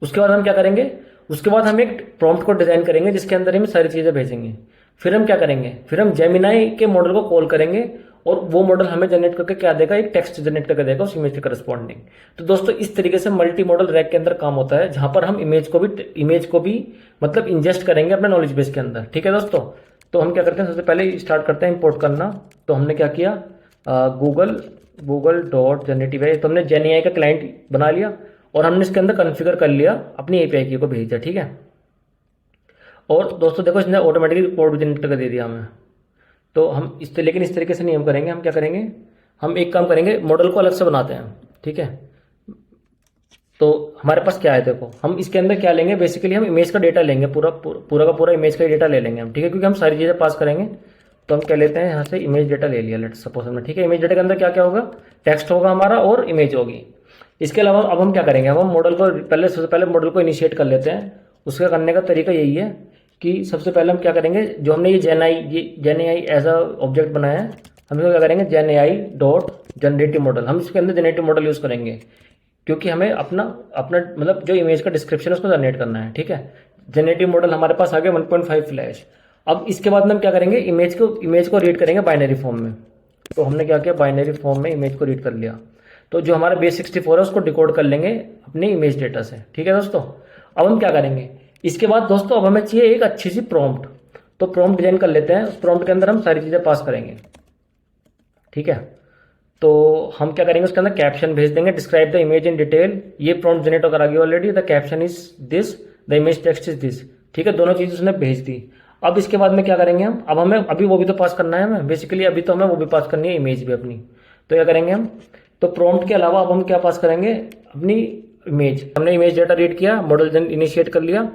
उसके बाद हम क्या करेंगे, उसके बाद हम एक प्रॉम्प्ट को डिजाइन करेंगे जिसके अंदर हम सारी चीजें भेजेंगे। फिर हम क्या करेंगे, फिर हम जेमिनाई के मॉडल को कॉल करेंगे और वो मॉडल हमें जनरेट करके क्या देगा, एक टेक्स्ट जनरेट करके देगा उस इमेज के करस्पॉन्डिंग। तो दोस्तों, इस तरीके से मल्टी मॉडल रैक के अंदर काम होता है, जहां पर हम इमेज को भी मतलब इंजेस्ट करेंगे अपने नॉलेज बेस के अंदर, ठीक है दोस्तों। तो हम क्या करते हैं, सबसे पहले स्टार्ट करते हैं इंपोर्ट करना। तो हमने क्या किया, google.generative.ai, तो हमने जेन एआई का क्लाइंट बना लिया और हमने इसके अंदर कॉन्फ़िगर कर लिया, अपनी एपीआई की को भेज दिया, ठीक है। और दोस्तों देखो, इसने ऑटोमेटिकली कोड भी जनरेट करके दे दिया हमें। तो हम लेकिन इस तरीके से नहीं हम करेंगे। हम क्या करेंगे, हम एक काम करेंगे, मॉडल को अलग से बनाते हैं, ठीक है। तो हमारे पास क्या है, देखो हम इसके अंदर क्या लेंगे, बेसिकली हम इमेज का डेटा लेंगे, पूरा का पूरा इमेज का डेटा ले लेंगे हम, ठीक है, क्योंकि हम सारी चीज़ें पास करेंगे। तो हम क्या लेते हैं, यहाँ से इमेज डेटा ले लिया, लेट्स सपोज हमने, ठीक है। इमेज डेटा के अंदर क्या क्या होगा, टेक्स्ट होगा हमारा और इमेज होगी। इसके अलावा अब हम क्या करेंगे, अब हम मॉडल को सबसे पहले मॉडल को इनिशिएट कर लेते हैं। उसका करने का तरीका यही है कि सबसे पहले हम क्या करेंगे, जो हमने ये जेन एआई एज अ ऑब्जेक्ट बनाया है, हम इसको क्या करेंगे, जेन एआई डॉट जनरेटिव मॉडल, हम इसके अंदर जनरेटिव मॉडल यूज करेंगे, क्योंकि हमें अपना मतलब जो इमेज का डिस्क्रिप्शन है उसको जनरेट करना है, ठीक है। जनरेटिव मॉडल हमारे पास आ गया 1.5 फ्लैश। अब इसके बाद में हम क्या करेंगे, इमेज को रीड करेंगे बाइनरी फॉर्म में। तो हमने क्या किया, बाइनरी फॉर्म में इमेज को रीड कर लिया। तो जो हमारा बेस 64 है उसको डिकोड कर लेंगे अपने इमेज डेटा से। ठीक है दोस्तों, अब हम क्या करेंगे, इसके बाद दोस्तों अब हमें चाहिए एक अच्छी सी प्रॉम्प्ट। तो प्रॉम्प्ट डिजाइन कर लेते हैं। उस प्रॉम्प्ट के अंदर हम सारी चीज़ें पास करेंगे। ठीक है, तो हम क्या करेंगे, उसके अंदर कैप्शन भेज देंगे, describe the image in detail. ये प्रॉम्प्ट जनरेट होकर आ गई already. The caption is this, the image text is this. ठीक है, दोनों चीज़ उसने भेज दी। अब इसके बाद में क्या करेंगे हम, अब हमें अभी वो भी तो पास करना है हमें बेसिकली, अभी तो हमें वो भी पास करनी है इमेज भी अपनी। तो क्या करेंगे हम, तो प्रॉम्प्ट के अलावा अब हम क्या पास करेंगे, अपनी इमेज। हमने इमेज डेटा रीड किया, मॉडल इनिशिएट कर लिया,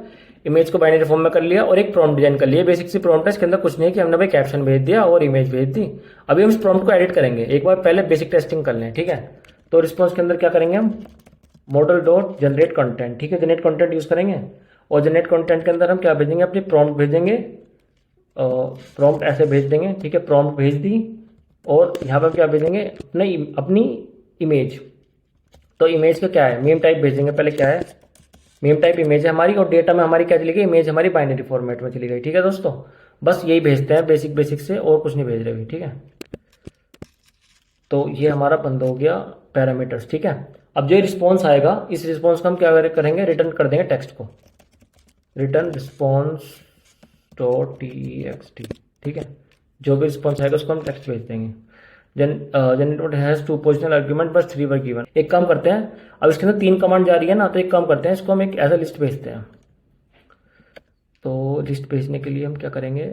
इमेज को बाइनरी फॉर्म में कर लिया और एक प्रॉम्प्ट डिजाइन कर लिया। बेसिक सी प्रॉम्प्ट है, इसके अंदर कुछ नहीं है कि हमने भाई कैप्शन भेज दिया और इमेज भेज दी। अभी हम इस प्रॉम्प्ट को एडिट करेंगे, एक बार पहले बेसिक टेस्टिंग कर लें। ठीक है, तो रिस्पॉन्स के अंदर क्या करेंगे हम, मॉडल डॉट जनरेट कंटेंट। ठीक है, जनरेट कंटेंट यूज करेंगे और जनरेट कंटेंट के अंदर हम क्या भेजेंगे, अपनी प्रॉम्प्ट भेजेंगे। प्रॉम्प्ट ऐसे भेज देंगे। ठीक है, प्रॉम्प्ट भेज दी और यहाँ पर क्या भेजेंगे, अपनी इमेज। तो इमेज का क्या है, मीम टाइप भेजेंगे। पहले क्या है, मीम टाइप इमेज है हमारी, और डेटा में हमारी क्या चली गई, इमेज हमारी बाइनरी फॉर्मेट में चली गई। ठीक है दोस्तों, बस यही भेजते हैं बेसिक से, और कुछ नहीं भेज रहे अभी। ठीक है, तो ये हमारा बंद हो गया पैरामीटर्स। ठीक है, अब जो रिस्पॉन्स आएगा, इस रिस्पॉन्स को हम क्या करेंगे, रिटर्न कर देंगे टेक्स्ट को, रिटर्न रिस्पॉन्स डॉट टी। ठीक है, जो भी रिस्पॉन्स आएगा उसको हम टेक्स्ट भेज देंगे। जनरेट हैज 2 पोजिशनल आर्ग्यूमेंट बस 3 वर गिवन। एक काम करते हैं, अब इसके अंदर 3 कमांड जा रही है ना, तो एक काम करते हैं, इसको हम एक एज अ लिस्ट भेजते हैं। तो लिस्ट भेजने के लिए हम क्या करेंगे,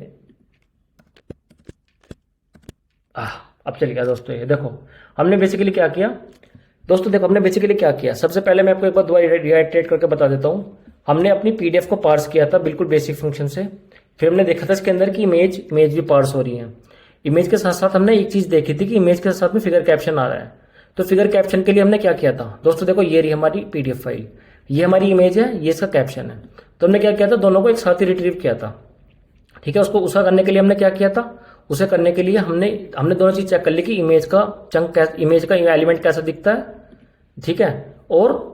अब चल गया दोस्तों। ये देखो हमने बेसिकली क्या किया दोस्तों, देखो हमने बेसिकली क्या किया। सबसे पहले मैं आपको एक बार दोबारा रिआइटरेट करके बता देता हूँ। हमने अपनी पीडीएफ को पार्स किया था बिल्कुल बेसिक फंक्शन से। फिर हमने देखा था इसके अंदर की इमेज भी पार्स हो रही है। इमेज के साथ साथ हमने एक चीज देखी थी कि इमेज के साथ में फिगर कैप्शन आ रहा है। तो फिगर कैप्शन के लिए हमने क्या किया था दोस्तों, देखो ये रही हमारी पीडीएफ फाइल, ये हमारी इमेज है, ये इसका कैप्शन है। तो हमने क्या किया था, दोनों को एक साथ ही रिट्रीव किया था। ठीक है, उसको उसका करने के लिए हमने क्या किया था, उसे करने के लिए हमने दोनों चीज चेक कर ली कि इमेज का चंक, इमेज का एलिमेंट कैसा दिखता है। ठीक है, और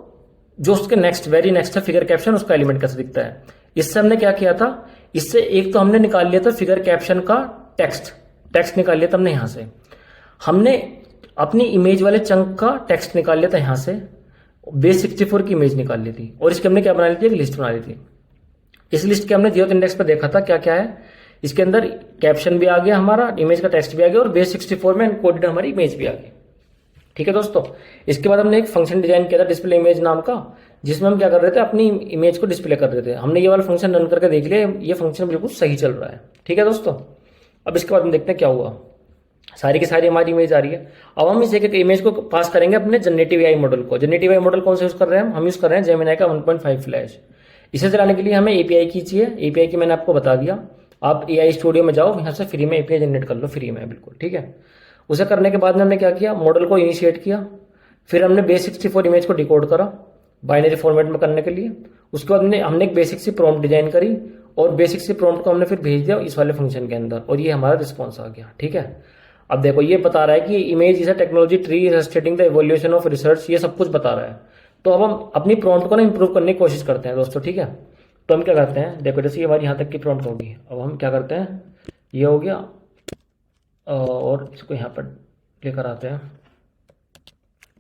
जो उसके वेरी नेक्स्ट है फिगर कैप्शन, उसका एलिमेंट कैसा दिखता है। इससे हमने क्या किया था, इससे एक तो हमने निकाल लिया था फिगर कैप्शन का टेक्स्ट निकाल लिया था हमने यहां से। हमने अपनी इमेज वाले चंक का टेक्स्ट निकाल लिया था यहां से, बेस 64 की इमेज निकाल ली थी, और इसके हमने क्या बना ली थी, एक लिस्ट बना ली थी। इस लिस्ट के हमने 0th इंडेक्स पर देखा था क्या क्या है, इसके अंदर कैप्शन भी आ गया हमारा, इमेज का टेक्स्ट भी आ गया, और बेस 64 में एनकोडेड हमारी इमेज भी आ गई। ठीक है दोस्तों, इसके बाद हमने एक फंक्शन डिजाइन किया था डिस्प्ले इमेज नाम का, जिसमें हम क्या कर रहे थे, अपनी इमेज को डिस्प्ले कर रहे थे। हमने ये वाला फंक्शन रन करके देख लिया, ये फंक्शन बिल्कुल सही चल रहा है। ठीक है दोस्तों, अब इसके बाद हम देखते हैं क्या हुआ। सारी की सारी हमारी इमेज आ रही है। अब हम इस एक इमेज को पास करेंगे अपने जनरेटिव एआई मॉडल को। जनरेटिव एआई मॉडल कौन सा यूज कर रहे हैं हम यूज कर रहे हैं जेमिनी का 1.5 फ्लैश। इसे चलाने के लिए हमें एपीआई की चाहिए। एपीआई की मैंने आपको बता दिया, आप एआई स्टूडियो में जाओ, यहाँ से फ्री में एपीआई जनरेट कर लो, फ्री में बिल्कुल। ठीक है, उसे करने के बाद में हमने क्या किया, मॉडल को इनिशिएट किया, फिर हमने बेस 64 इमेज को डिकोड करा बाइनरी फॉर्मेट में करने के लिए। उसके बाद हमने एक बेसिक सी प्रॉम्प्ट डिजाइन करी, और बेसिक सी प्रॉम्प्ट को हमने फिर भेज दिया इस वाले फंक्शन के अंदर, और ये हमारा रिस्पॉन्स आ गया। ठीक है, अब देखो ये बता रहा है कि image is a technology tree illustrating the evolution of research, ये सब कुछ बता रहा है। तो अब हम अपनी प्रॉम्प्ट को ना इंप्रूव करने की कोशिश करते हैं दोस्तों। ठीक है, तो हम क्या करते हैं, देखो जैसे ये हमारी यहाँ तक की प्रॉम्प्ट होगी, अब हम क्या करते हैं, ये हो गया, और इसको यहाँ पर लेकर आते हैं।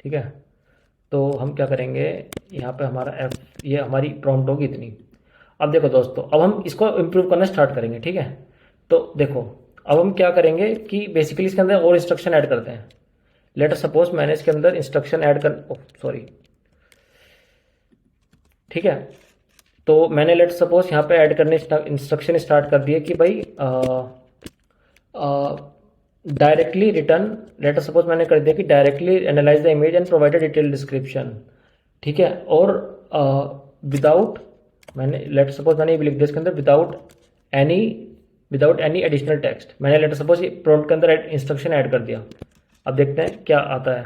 ठीक है, तो हम क्या करेंगे, यहाँ पे हमारा ये हमारी प्रॉम्प्ट होगी इतनी। अब देखो दोस्तों, अब हम इसको इम्प्रूव करना स्टार्ट करेंगे। ठीक है, तो देखो अब हम क्या करेंगे कि बेसिकली इसके अंदर और इंस्ट्रक्शन ऐड करते हैं। लेट अस सपोज मैंने इसके अंदर इंस्ट्रक्शन ऐड कर, सॉरी, ठीक है, तो मैंने लेट सपोज यहाँ पे ऐड करने इंस्ट्रक्शन स्टार्ट कर दिए कि भाई directly return, let us suppose मैंने कर दिया कि directly analyse the image and provide detail description. ठीक है, और विदाउट, मैंने लेट सपोज मैंने ये भी लिख दिया इसके अंदर विदाउट एनी एडिशनल टेक्स्ट। मैंने लेट सपोज प्रॉम्प्ट के अंदर इंस्ट्रक्शन ऐड कर दिया। अब देखते हैं क्या आता है।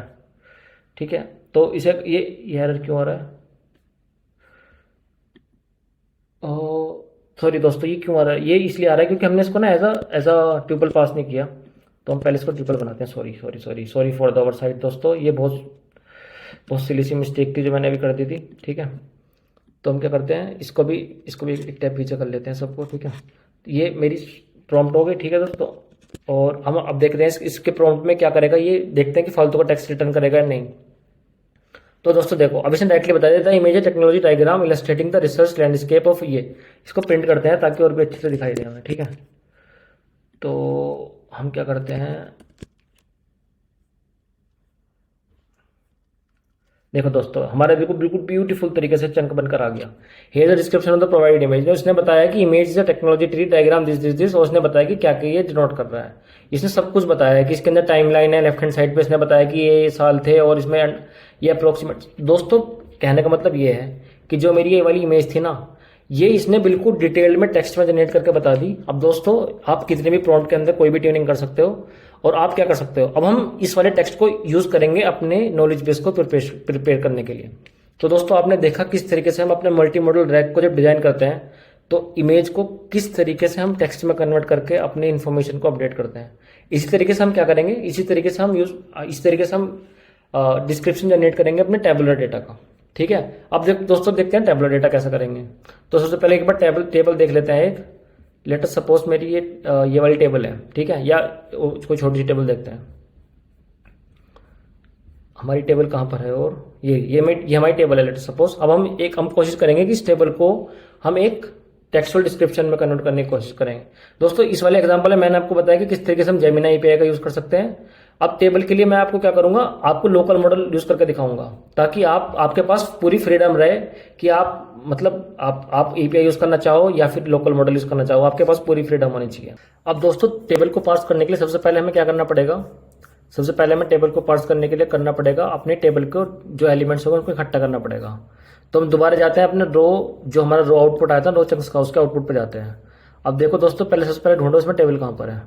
ठीक है, तो इसे ये एरर क्यों आ रहा है, सॉरी दोस्तों, ये क्यों आ रहा है, ये इसलिए आ रहा है क्योंकि हमने इसको ना एज अ ट्यूपल पास नहीं किया। तो हम पहले इसको ट्यूपल बनाते हैं। Sorry for the our side दोस्तों, ये बहुत सिली सी मिस्टेक थी जो मैंने अभी कर दी थी। ठीक है, तो हम क्या करते हैं, इसको भी एक टैप पीछे कर लेते हैं सबको, ठीक है। तो ये मेरी प्रॉम्प्ट हो गई, ठीक है दोस्तों। और हम अब देखते हैं इसके प्रॉम्प्ट में क्या करेगा, ये देखते हैं कि फालतू का टेक्स्ट रिटर्न करेगा या नहीं। तो दोस्तों देखो, अब इसने डायरेक्टली बता देता है image technology diagram illustrating the research landscape of ये। इसको प्रिंट करते हैं ताकि और भी अच्छे से दिखाई दे हमें, ठीक है। तो हम क्या करते हैं, देखो दोस्तों हमारा बिल्कुल बिल्कुल ब्यूटीफुल तरीके से चंक बनकर आ गया। Here the description of the provided image. उसने बताया कि image is a technology tree diagram this और उसने बताया कि क्या क्या ये डिनोट कर रहा है। इसने सब कुछ बताया है कि इसके अंदर टाइमलाइन है, लेफ्ट हैंड साइड पे इसने बताया कि ये साल थे और इसमें ये अप्रोक्सीमेट। दोस्तों कहने का मतलब ये है कि जो मेरी ये वाली इमेज थी ना, ये इसने बिल्कुल डिटेल में टेक्स्ट में जनरेट करके बता दी। अब दोस्तों आप कितने भी प्रॉम्प्ट के अंदर कोई भी ट्यूनिंग कर सकते हो। और आप क्या कर सकते हो, अब हम इस वाले टेक्स्ट को यूज करेंगे अपने नॉलेज बेस को प्रिपेयर करने के लिए। तो दोस्तों आपने देखा किस तरीके से हम अपने मल्टी मॉडल रैक को जब डिजाइन करते हैं तो इमेज को किस तरीके से हम टेक्स्ट में कन्वर्ट करके अपनी इन्फॉर्मेशन को अपडेट करते हैं। इसी तरीके से हम क्या करेंगे, इस तरीके से हम डिस्क्रिप्शन जनरेट करेंगे अपने टेबुलर डेटा का, ठीक है। अब दोस्तों देखते हैं टेबुलर डेटा कैसे करेंगे। तो सबसे पहले एक बार टेबल देख लेते हैं। एक लेट अस सपोज मेरी ये वाली टेबल है, ठीक है, या कोई छोटी सी टेबल देखते हैं। हमारी टेबल कहाँ पर है, और ये हमारी टेबल है लेट अस सपोज। अब हम कोशिश करेंगे कि इस टेबल को हम एक टेक्सुअल डिस्क्रिप्शन में कन्वर्ट करने की कोशिश करेंगे। दोस्तों इस वाले एग्जांपल में मैंने आपको बताया कि किस तरीके से हम जेमिनी एपीआई का यूज कर सकते हैं। अब टेबल के लिए मैं आपको क्या करूंगा, आपको लोकल मॉडल यूज करके दिखाऊंगा ताकि आपके पास पूरी फ्रीडम रहे कि आप एपीआई यूज करना चाहो या फिर लोकल मॉडल यूज करना चाहो, आपके पास पूरी फ्रीडम होनी चाहिए। अब दोस्तों टेबल को पार्स करने के लिए सबसे पहले हमें क्या करना पड़ेगा, सबसे पहले हमें टेबल को पार्स करने के लिए करना पड़ेगा अपने टेबल को जो एलिमेंट्स होगा उनको इकट्ठा करना पड़ेगा। तो हम दोबारा जाते हैं अपने जो हमारा रो आउटपुट आया था रो चंक्स का, उसके आउटपुट पे जाते हैं। अब देखो दोस्तों सबसे पहले ढूंढो इसमें टेबल कहाँ पर है।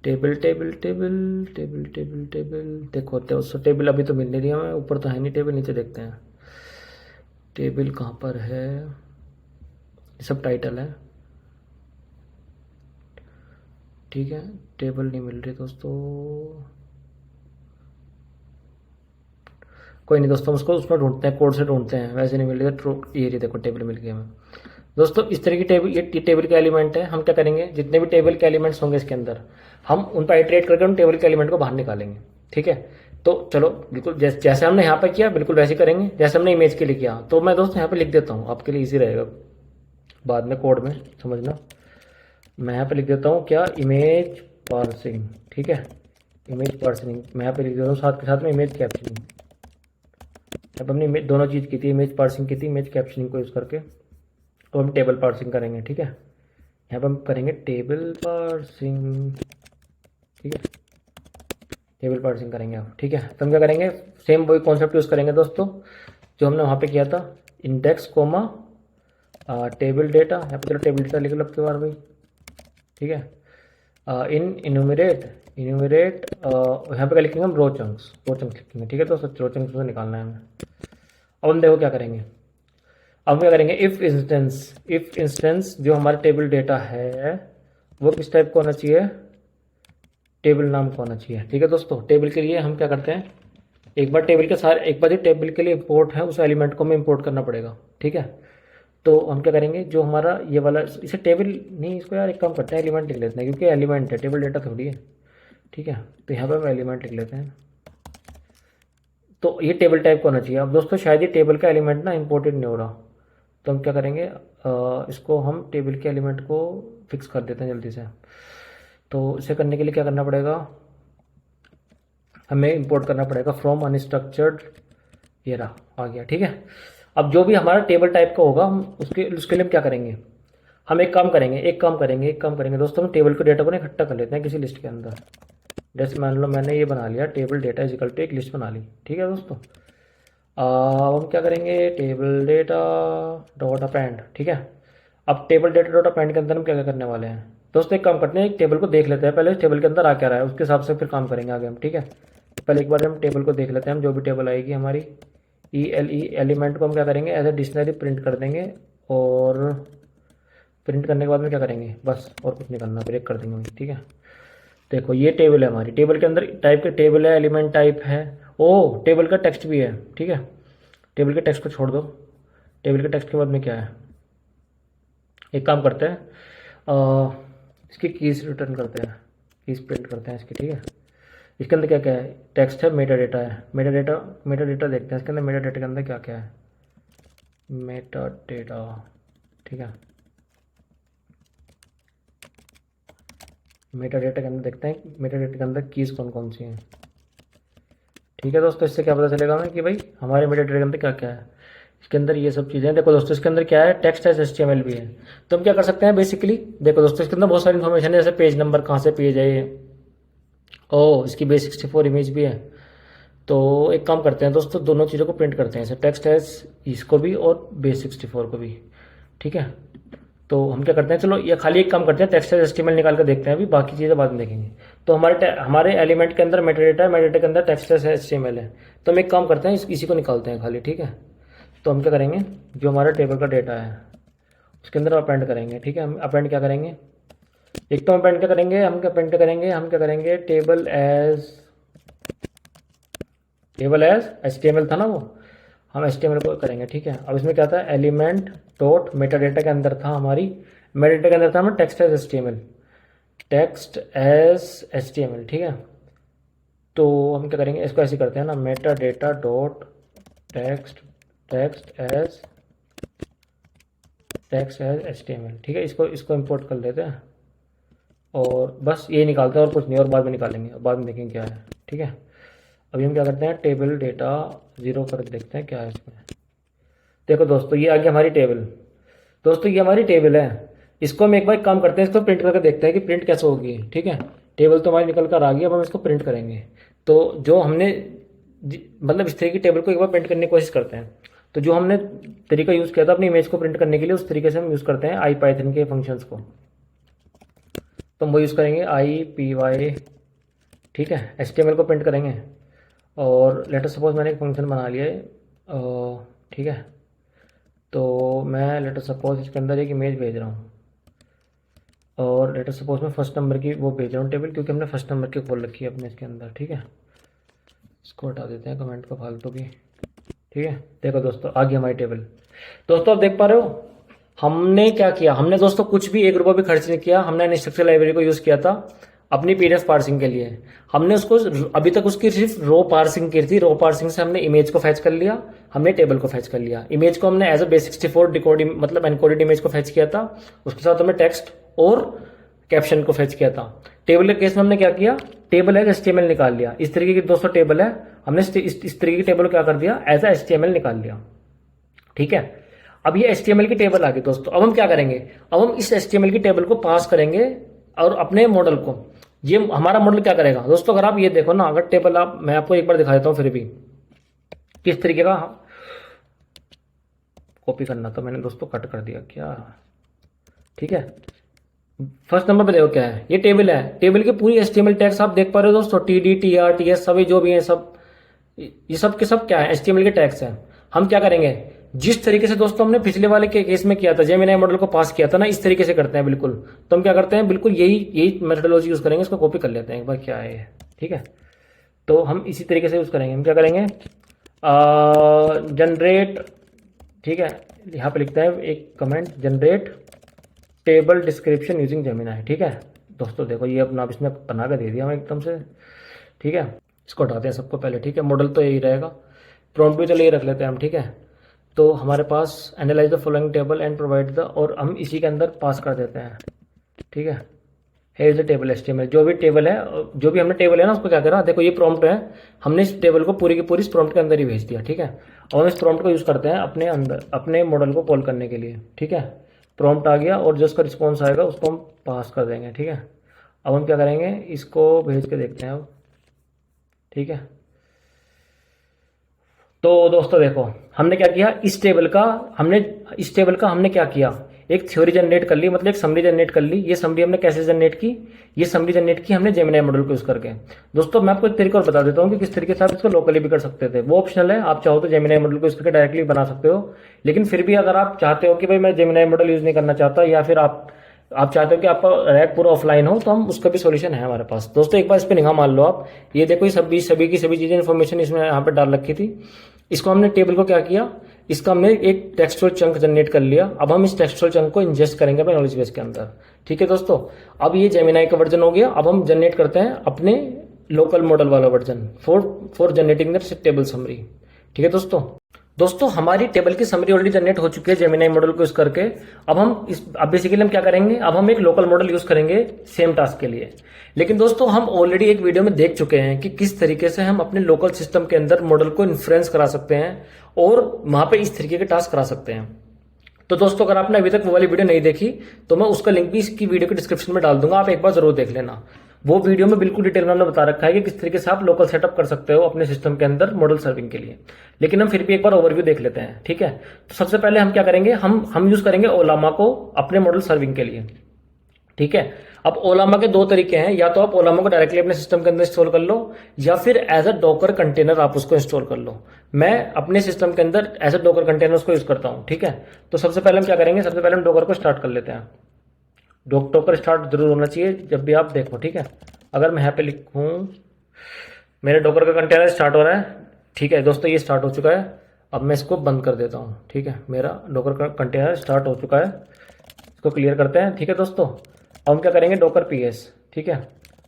Table table table table table table देखो दोस्तों टेबल अभी तो मिल नहीं रही हमें, ऊपर तो है नहीं टेबल, नीचे देखते हैं टेबल कहाँ पर है। ये सब टाइटल है, ठीक है। टेबल नहीं मिल रही दोस्तों, कोई नहीं दोस्तों, उसको उसमें ढूंढते हैं, कोड से ढूंढते हैं, वैसे नहीं मिल रही। ये देखो टेबल मिल गई हमें दोस्तों। इस तरह की टेबल, ये टेबल के एलिमेंट है। हम क्या करेंगे, जितने भी टेबल के एलिमेंट्स होंगे इसके अंदर हम उन पर आइटरेट करके उन टेबल के एलिमेंट को बाहर निकालेंगे, ठीक है। तो चलो बिल्कुल जैसे हमने यहाँ पर किया बिल्कुल वैसे करेंगे जैसे हमने इमेज के लिए किया। तो मैं दोस्तों यहाँ पे लिख देता हूँ, आपके लिए ईजी रहेगा बाद में कोड में समझना। मैं यहाँ पे लिख देता हूँ क्या, इमेज पार्सिंग, ठीक है। इमेज पार्सिंग मैं यहाँ पे लिख देता हूँ, साथ के साथ में इमेज कैप्चरिंग। अब हमने दोनों चीज़ की थी, इमेज पार्सिंग की थी, इमेज कैप्शनिंग को यूज़ करके। अब हम टेबल पार्सिंग करेंगे, ठीक है। यहाँ पर हम करेंगे टेबल पार्सिंग, ठीक है। टेबल पार्सिंग करेंगे आप, ठीक है। तो हम क्या करेंगे, सेम वही कॉन्सेप्ट यूज़ करेंगे दोस्तों जो हमने वहाँ पे किया था। इंडेक्स कोमा टेबल डेटा, यहाँ पे चलो टेबल डेटा लिख लो अब की बार भाई, ठीक है। इन्यूमरेट यहाँ पे क्या लिखेंगे हम, रो चंक्स लिखेंगे, ठीक है। तो रो चंक्स से निकालना है हमें। अब हम देखो क्या करेंगे, अब क्या करेंगे, इफ इंस्टेंस जो हमारा टेबल डेटा है वो किस टाइप का होना चाहिए, टेबल नाम का होना चाहिए, ठीक है दोस्तों। टेबल के लिए हम क्या करते हैं, एक बार जो टेबल के लिए इंपोर्ट है उस एलिमेंट को हमें इंपोर्ट करना पड़ेगा, ठीक है। तो हम क्या करेंगे, जो हमारा ये वाला इसे टेबल नहीं, इसको यार एक काम करते हैं एलिमेंट लिख लेते हैं क्योंकि एलिमेंट है, टेबल डेटा थोड़ी है, ठीक है। तो यहाँ पर हम एलिमेंट लिख लेते हैं। तो ये टेबल टाइप का होना चाहिए। अब दोस्तों शायद ये टेबल का एलिमेंट ना इंपोर्टेड नहीं हो रहा, तो हम क्या करेंगे, इसको हम टेबल के एलिमेंट को फिक्स कर देते हैं जल्दी से। तो इसे करने के लिए क्या करना पड़ेगा, हमें इंपोर्ट करना पड़ेगा फ्रॉम अनस्ट्रक्चर्ड, ये रहा आ गया, ठीक है। अब जो भी हमारा टेबल टाइप का होगा हम उसके लिए हम क्या करेंगे, हम एक काम करेंगे दोस्तों, हम टेबल के डेटा को ना इकट्ठा कर लेते हैं किसी लिस्ट के अंदर। जैसे मान लो मैंने ये बना लिया, table data is equal to एक लिस्ट बना ली, ठीक है दोस्तों। अब हम क्या करेंगे, टेबल डेटा डॉट अपेंड, ठीक है। अब टेबल डेटा डॉट अपेंड के अंदर हम क्या क्या करने वाले हैं दोस्तों, एक काम करते हैं, एक टेबल को देख लेते हैं पहले, टेबल के अंदर आ क्या रहा है, उसके हिसाब से फिर काम करेंगे आगे हम, ठीक है। पहले एक बार हम टेबल को देख लेते हैं, हम जो भी टेबल आएगी हमारी एलिमेंट को हम क्या करेंगे, एज ए डिक्शनरी प्रिंट कर देंगे। और प्रिंट करने के बाद में क्या करेंगे, बस और कुछ नहीं करना, ब्रेक कर देंगे, ठीक है। देखो ये टेबल है हमारी, टेबल के अंदर टाइप के टेबल है, एलिमेंट टाइप है, ओ टेबल का टेक्स्ट भी है, ठीक है। टेबल के टेक्स्ट को छोड़ दो, टेबल के टेक्स्ट के बाद में क्या है, एक काम करते हैं, इसकी कीज रिटर्न करते हैं, कीज प्रिंट करते हैं इसकी, ठीक है। इसके अंदर क्या क्या है, टेक्स्ट है, मेटा डेटा है, मेटा डेटा देखते हैं इसके अंदर, मेटा डेटा के अंदर क्या क्या है, मेटा डेटा, ठीक है। मेटा डेटा के अंदर देखते हैं मेटा डेटा के अंदर कीज कौन कौन सी हैं, ठीक है दोस्तों। इससे क्या पता चलेगा हमें कि भाई हमारे मेटा डेटा के अंदर क्या क्या है। इसके अंदर ये सब चीज़ें देखो दोस्तों, इसके अंदर क्या है, टेक्स्ट एज HTML भी है। तो हम क्या कर सकते हैं बेसिकली, देखो दोस्तों इसके अंदर बहुत सारी इन्फॉर्मेशन है, जैसे पेज नंबर, कहाँ से पेज है ये, ओ इसकी base64 इमेज भी है। तो एक काम करते हैं दोस्तों, दोनों चीज़ों को प्रिंट करते हैं, जैसे टेक्स्ट एज इसको भी और base64 को भी, ठीक है। तो हम क्या करते हैं, चलो ये खाली एक काम करते हैं, टेक्स्ट एज HTML निकाल कर देखते हैं, अभी बाकी चीज़ें बाद में देखेंगे। तो हमारे एलिमेंट के अंदर मेटा डेटा है, मेटा डेटा के अंदर टेक्स्ट एज HTML है। तो हम एक काम करते हैं, इसी को निकालते हैं खाली, ठीक है। तो हम क्या करेंगे, जो हमारा टेबल का डेटा है उसके अंदर अपेंड करेंगे, ठीक है। हम अपेंड क्या करेंगे, एक तो अपेंड क्या करेंगे, हम क्या क्या करेंगे, टेबल एज HTML था ना वो, हम HTML को करेंगे, ठीक है। अब इसमें क्या था, एलिमेंट डॉट मेटा डेटा के अंदर था मेटा डेटा के अंदर था हमारा टेक्स्ट एज HTML, ठीक है। तो हम क्या करेंगे, इसको ऐसे करते हैं ना, meta data dot text as HTML, ठीक है। इसको इंपोर्ट कर देते हैं और बस ये निकालते हैं और कुछ नहीं, और बाद में निकालेंगे, बाद में देखेंगे क्या है, ठीक है। अभी हम क्या करते हैं, टेबल डेटा 0 कर देखते हैं क्या है इसमें। देखो दोस्तों ये आ गया हमारी टेबल, दोस्तों ये हमारी टेबल है। इसको हम एक बार काम करते हैं, इसको प्रिंट करके देखते हैं कि प्रिंट कैसे होगी, ठीक है। टेबल तो हमारी निकल कर आ गई, अब हम इसको प्रिंट करेंगे। तो जो हमने मतलब इस तरह की टेबल को एक बार प्रिंट करने की कोशिश करते हैं। तो जो हमने तरीका यूज़ किया था अपनी इमेज को प्रिंट करने के लिए, उस तरीके से हम यूज़ करते हैं IPython के फंक्शंस को। तो हम वो यूज़ करेंगे IPy, ठीक है। HTML को प्रिंट करेंगे और लेटर सपोज मैंने एक फंक्शन बना लिया है, ठीक है। तो मैं लेटर सपोज इसके अंदर एक इमेज भेज रहा हूँ और लेटर सपोज में फर्स्ट नंबर की वो भेज रहा हूँ टेबल, क्योंकि हमने फर्स्ट नंबर की खोल रखी है अपने इसके अंदर, ठीक है। इसको हटा देते हैं कमेंट को फालतू की, ठीक है। देखो दोस्तों आ गई हमारी टेबल। दोस्तों आप देख पा रहे हो हमने क्या किया, हमने दोस्तों कुछ भी 1 रुपया भी खर्च नहीं किया, हमने अनस्ट्रक्चर्ड लाइब्रेरी को यूज़ किया था अपनी PDF पार्सिंग के लिए। हमने उसको अभी तक उसकी सिर्फ रो पार्सिंग की थी, रो पार्सिंग से हमने इमेज को फैच कर लिया, हमने टेबल को फैच कर लिया। इमेज को हमने एज अ base64 डिकोड मतलब एनकोडेड इमेज को फैच किया था, उसके साथ हमने टेक्स्ट और कैप्शन को फैच किया था। टेबल के केस में हमने क्या किया, टेबल एज HTML निकाल लिया। इस तरीके की दोस्तों टेबल है, हमने इस तरीके की टेबल को क्या कर दिया, एज अ HTML निकाल लिया, ठीक है। अब ये HTML की टेबल आ गई दोस्तों। अब हम क्या करेंगे, अब हम इस HTML की टेबल को पास करेंगे और अपने मॉडल को, ये हमारा मॉडल क्या करेगा दोस्तों, अगर आप ये देखो ना, अगर टेबल आप, मैं आपको एक बार दिखा देता हूं फिर भी किस तरीके का कॉपी करना, तो मैंने दोस्तों कट कर दिया क्या, ठीक है। फर्स्ट नंबर पे देखो क्या है, ये टेबल है, टेबल की पूरी HTML टैग्स आप देख पा रहे हो दोस्तों, TD TR TS सभी जो भी है सब, ये सब के सब क्या है, HTML के टैग्स हैं। हम क्या करेंगे, जिस तरीके से दोस्तों हमने पिछले वाले के केस में किया था, जेमिनी मॉडल को पास किया था ना, इस तरीके से करते हैं बिल्कुल। तो हम क्या करते हैं, बिल्कुल यही मेथोडोलॉजी यूज करेंगे, इसको कॉपी कर लेते हैं एक बार क्या है, ठीक है। तो हम इसी तरीके से यूज करेंगे, हम क्या करेंगे, जनरेट, ठीक है, यहाँ पे लिखते हैं एक comment, generate table description using Gemini, ठीक है। दोस्तों देखो ये अपना इसने बना के दे दिया हमें एकदम से, ठीक है। इसको हटाते हैं सबको पहले, ठीक है। मॉडल तो यही रहेगा, प्रॉम्प्ट भी चलो ये रख लेते हैं हम, ठीक है। तो हमारे पास analyse the following table and provide the, और हम इसी के अंदर पास कर देते हैं, ठीक है। Here is the table HTML, जो भी टेबल है, जो भी हमने टेबल है ना उसको क्या करा, देखो ये प्रॉम्प्ट है, हमने इस टेबल को पूरी की पूरी इस प्रॉम्प्ट के अंदर ही भेज दिया, ठीक है। और इस प्रॉम्प्ट को यूज करते हैं अपने अंदर अपने मॉडल को कॉल करने के लिए, ठीक है। प्रॉम्प्ट आ गया और जो उसका रिस्पॉन्स आएगा उसको हम पास कर देंगे, ठीक है। अब हम क्या करेंगे, इसको भेज के देखते हैं अब, ठीक है। तो दोस्तों देखो हमने क्या किया, इस टेबल का हमने क्या किया, एक थ्योरी जनरेट कर ली, मतलब एक समरी जनरेट कर ली। ये समरी हमने कैसे जनरेट की, ये समरी जनरेट की हमने जेमिनी मॉडल को यूज करके। दोस्तों मैं आपको एक तरीका और बता देता हूँ कि किस तरीके से आप इसको लोकली भी कर सकते थे, वो ऑप्शनल है, आप चाहो तो जेमिनी मॉडल को यूज करके डायरेक्टली बना सकते हो। लेकिन फिर भी अगर आप चाहते हो कि भाई मैं जेमिनी मॉडल यूज नहीं करना चाहता, या फिर आप चाहते हो कि आपका रैक पूरा ऑफलाइन हो, तो हम उसका भी सॉल्यूशन है हमारे पास। दोस्तों एक बार इस पर निगाह मान लो आप, ये देखो ये सभी की सभी चीजें इन्फॉर्मेशन इसमें यहाँ पे डाल रखी थी। इसको हमने टेबल को क्या किया, इसका हमने एक टेक्सचुअल चंक जनरेट कर लिया। अब हम इस टेक्सचुअल चंक को इंजेस्ट करेंगे अपने नॉलेज बेस के अंदर। ठीक है दोस्तों, अब ये जेमिनाई का वर्जन हो गया। अब हम जनरेट करते हैं अपने लोकल मॉडल वाला version for generating the table summary. ठीक है दोस्तों हमारी टेबल की समरी ऑलरेडी जनरेट हो चुकी है जेमिनाई मॉडल को यूज करके। अब बेसिकली हम क्या करेंगे, अब हम एक लोकल मॉडल यूज करेंगे सेम टास्क के लिए। लेकिन दोस्तों हम ऑलरेडी एक वीडियो में देख चुके हैं कि किस तरीके से हम अपने लोकल सिस्टम के अंदर मॉडल को इन्फ्लुएंस करा सकते हैं और वहां पे इस तरीके के टास्क करा सकते हैं। तो दोस्तों अगर आपने अभी तक वो वाली वीडियो नहीं देखी तो मैं उसका लिंक भी इसकी वीडियो के डिस्क्रिप्शन में डाल दूंगा, आप एक बार जरूर देख लेना। वो वीडियो में बिल्कुल डिटेल में हमने बता रखा है कि किस तरीके से आप लोकल सेटअप कर सकते हो अपने सिस्टम के अंदर मॉडल सर्विंग के लिए। लेकिन हम फिर भी एक बार ओवरव्यू देख लेते हैं। ठीक है, तो सबसे पहले हम क्या करेंगे, हम यूज करेंगे ओलामा को अपने मॉडल सर्विंग के लिए। ठीक है, अब ओलामा के दो तरीके हैं, या तो आप ओलामा को डायरेक्टली अपने सिस्टम के अंदर इंस्टॉल कर लो या फिर एज अ डॉकर कंटेनर आप उसको इंस्टॉल कर लो। मैं अपने सिस्टम के अंदर एज अ डॉकर कंटेनर उसको यूज करता हूं। ठीक है, तो सबसे पहले हम क्या करेंगे, सबसे पहले हम डॉकर को स्टार्ट कर लेते हैं। डॉकर स्टार्ट जरूर होना चाहिए जब भी आप देखो। ठीक है, अगर मैं यहाँ पे लिखूं मेरे डॉकर का कंटेनर स्टार्ट हो रहा है। ठीक है दोस्तों, ये स्टार्ट हो चुका है। अब मैं इसको बंद कर देता हूँ। ठीक है, मेरा डॉकर का कंटेनर स्टार्ट हो चुका है, इसको क्लियर करते हैं। ठीक है दोस्तों, अब हम क्या करेंगे, डॉकर पीएस। ठीक है,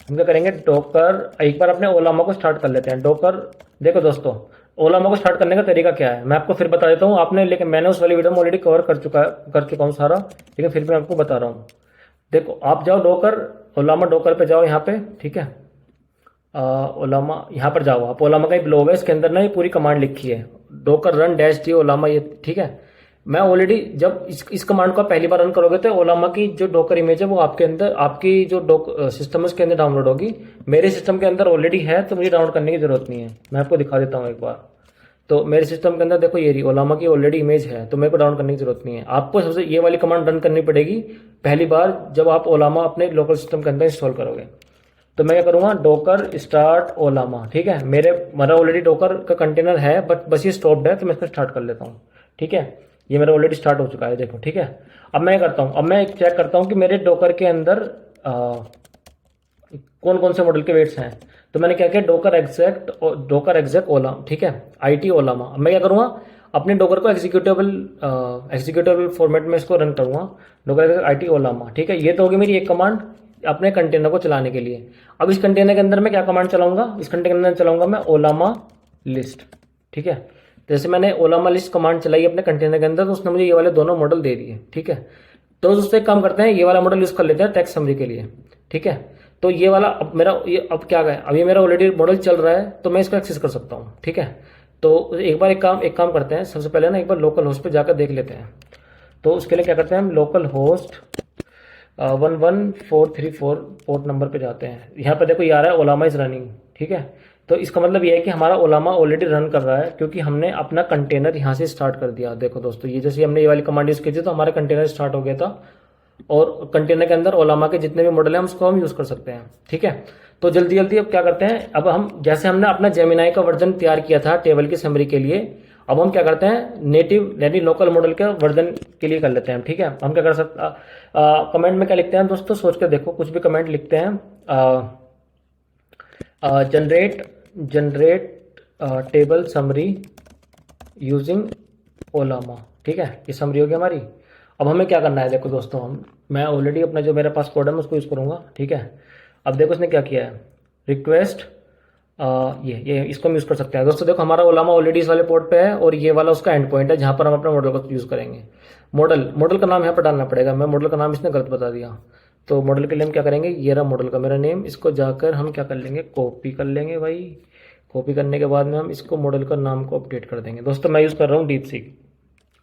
हम क्या करेंगे, डॉकर एक बार अपने ओलामा को स्टार्ट कर लेते हैं। डॉकर देखो दोस्तों, ओलामा को स्टार्ट करने का तरीका क्या है मैं आपको फिर बता देता हूँ। आपने लेकिन मैंने उस वाली वीडियो में ऑलरेडी कवर कर चुका हूँ सारा, लेकिन फिर भी मैं आपको बता रहा हूँ। देखो आप जाओ डॉकर ओलामा डॉकर पे जाओ यहाँ पे। ठीक है, ओलामा यहाँ पर जाओ आप, ओलामा का ही ब्लॉग है, इसके अंदर ना ये पूरी कमांड लिखी है, डॉकर रन डैश टी ओलामा ये। ठीक है, मैं ऑलरेडी जब इस कमांड को पहली बार रन करोगे तो ओलामा की जो डॉकर इमेज है वो आपके अंदर, आपकी जो सिस्टम है उसके अंदर डाउनलोड होगी। मेरे सिस्टम के अंदर ऑलरेडी है तो मुझे डाउनलोड करने की जरूरत नहीं है। मैं आपको दिखा देता हूँ एक बार। तो मेरे सिस्टम के अंदर देखो ये रही ओलामा की ऑलरेडी इमेज है, तो मेरे को डाउनलोड करने की जरूरत नहीं है। आपको सबसे ये वाली कमांड रन करनी पड़ेगी पहली बार जब आप ओलामा अपने लोकल सिस्टम के अंदर इंस्टॉल करोगे। तो मैं क्या करूंगा, डॉकर स्टार्ट ओलामा। ठीक है, मेरा ऑलरेडी डॉकर का कंटेनर है बट बस ये स्टॉप्ड है, तो मैं इसको स्टार्ट कर लेता हूँ। ठीक है, ये मेरा ऑलरेडी स्टार्ट हो चुका है देखो। ठीक है, अब मैं करता हूँ, अब मैं चेक करता हूँ कि मेरे डॉकर के अंदर कौन कौन से मॉडल के वेट्स हैं। तो मैंने क्या किया, डॉकर एग्जैक्ट ओला। ठीक है, आईटी ओलामा। अब मैं क्या करूँगा, अपने डॉकर को एग्जीक्यूटेबल फॉर्मेट में इसको रन करूँगा, डॉकर आईटी ओलामा। ठीक है, ये तो होगी मेरी एक कमांड अपने कंटेनर को चलाने के लिए। अब इस कंटेनर के अंदर मैं क्या कमांड चलाऊंगा, इस कंटेनर के अंदर चलाऊंगा मैं ओलामा लिस्ट। ठीक है, जैसे मैंने ओलामा लिस्ट कमांड चलाई अपने कंटेनर के अंदर तो उसने मुझे ये वाले दोनों मॉडल दे दिए। ठीक है, तो दोस्तों एक काम करते हैं, ये वाला मॉडल यूज कर लेते हैं टेक्स्ट समरी के लिए। ठीक है, तो ये वाला अब मेरा अब क्या है, अब ये मेरा ऑलरेडी मॉडल चल रहा है तो मैं इसको एक्सेस कर सकता हूँ। ठीक है, तो एक काम करते हैं, सबसे पहले ना एक बार लोकल होस्ट पे जाकर देख लेते हैं। तो उसके लिए क्या करते हैं, हम लोकल होस्ट 11434 पोर्ट नंबर पे जाते हैं। यहाँ पे देखो ये आ रहा है ओलामा इज रनिंग। ठीक है, तो इसका मतलब ये है कि हमारा ओलामा ऑलरेडी रन कर रहा है क्योंकि हमने अपना कंटेनर यहाँ से स्टार्ट कर दिया। देखो दोस्तों, ये जैसे हमने ये वाली कमांड यूज की थी तो हमारा कंटेनर स्टार्ट हो गया था और कंटेनर के अंदर ओलामा के जितने भी मॉडल हैं उसको हम यूज कर सकते हैं। ठीक है, तो जल्दी जल्दी अब क्या करते हैं, अब हम जैसे हमने अपना जेमिनाई का वर्जन तैयार किया था टेबल की समरी के लिए, अब हम क्या करते हैं नेटिव यानी लोकल मॉडल के वर्जन के लिए कर लेते हैं। ठीक है, हम क्या कर सकते, कमेंट में क्या लिखते हैं दोस्तों, सोच के देखो, कुछ भी कमेंट लिखते हैं, जनरेट टेबल समरी यूजिंग ओलामा। ठीक है, ये समरी हो गई हमारी। अब हमें क्या करना है, देखो दोस्तों, मैं ऑलरेडी अपना जो मेरे पास कोड है मैं उसको यूज करूंगा। ठीक है, अब देखो इसने क्या किया है, रिक्वेस्ट ये इसको हम यूज कर सकते हैं। दोस्तों देखो हमारा ओलामा ऑलरेडी इस वाले पोर्ट पे है और ये वाला उसका एंड पॉइंट है जहां पर हम अपना मॉडल को यूज करेंगे। मॉडल का नाम यहाँ पर डालना पड़ेगा, मैं मॉडल का नाम इसने गलत बता दिया। तो मॉडल के लिए हम क्या करेंगे, ये रहा मॉडल का मेरा नेम, इसको जाकर हम क्या कर लेंगे, कॉपी कर लेंगे भाई। कॉपी करने के बाद में हम इसको मॉडल का नाम को अपडेट कर देंगे। दोस्तों मैं यूज कर रहा हूँ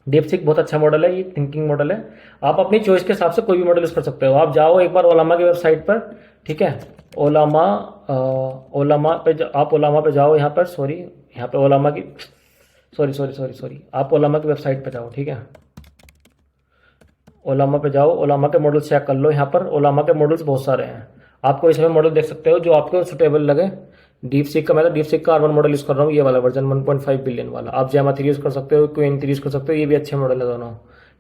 डीपसीक बहुत अच्छा मॉडल है, ये थिंकिंग मॉडल है। आप अपनी चॉइस के हिसाब से कोई भी मॉडल यूज कर सकते हो। आप जाओ एक बार ओलामा की वेबसाइट पर। ठीक है, ओलामा पे जाओ, यहाँ पर यहाँ पे ओलामा की आप ओलामा की वेबसाइट पे जाओ। ठीक है, ओलामा पे जाओ, ओलामा के मॉडल चेक कर लो। यहाँ पर ओलामा के मॉडल्स बहुत सारे हैं, आपको इसमें मॉडल देख सकते हो जो आपको सुटेबल लगे। डीपसीक का मैं तो डीपसीक का R1 मॉडल यूज कर रहा हूँ, ये वाला वर्जन 1.5 बिलियन वाला। आप जैमा 3 यूज कर सकते हो, क्वीन 3 यूज कर सकते हो, ये भी अच्छे मॉडल है दोनों।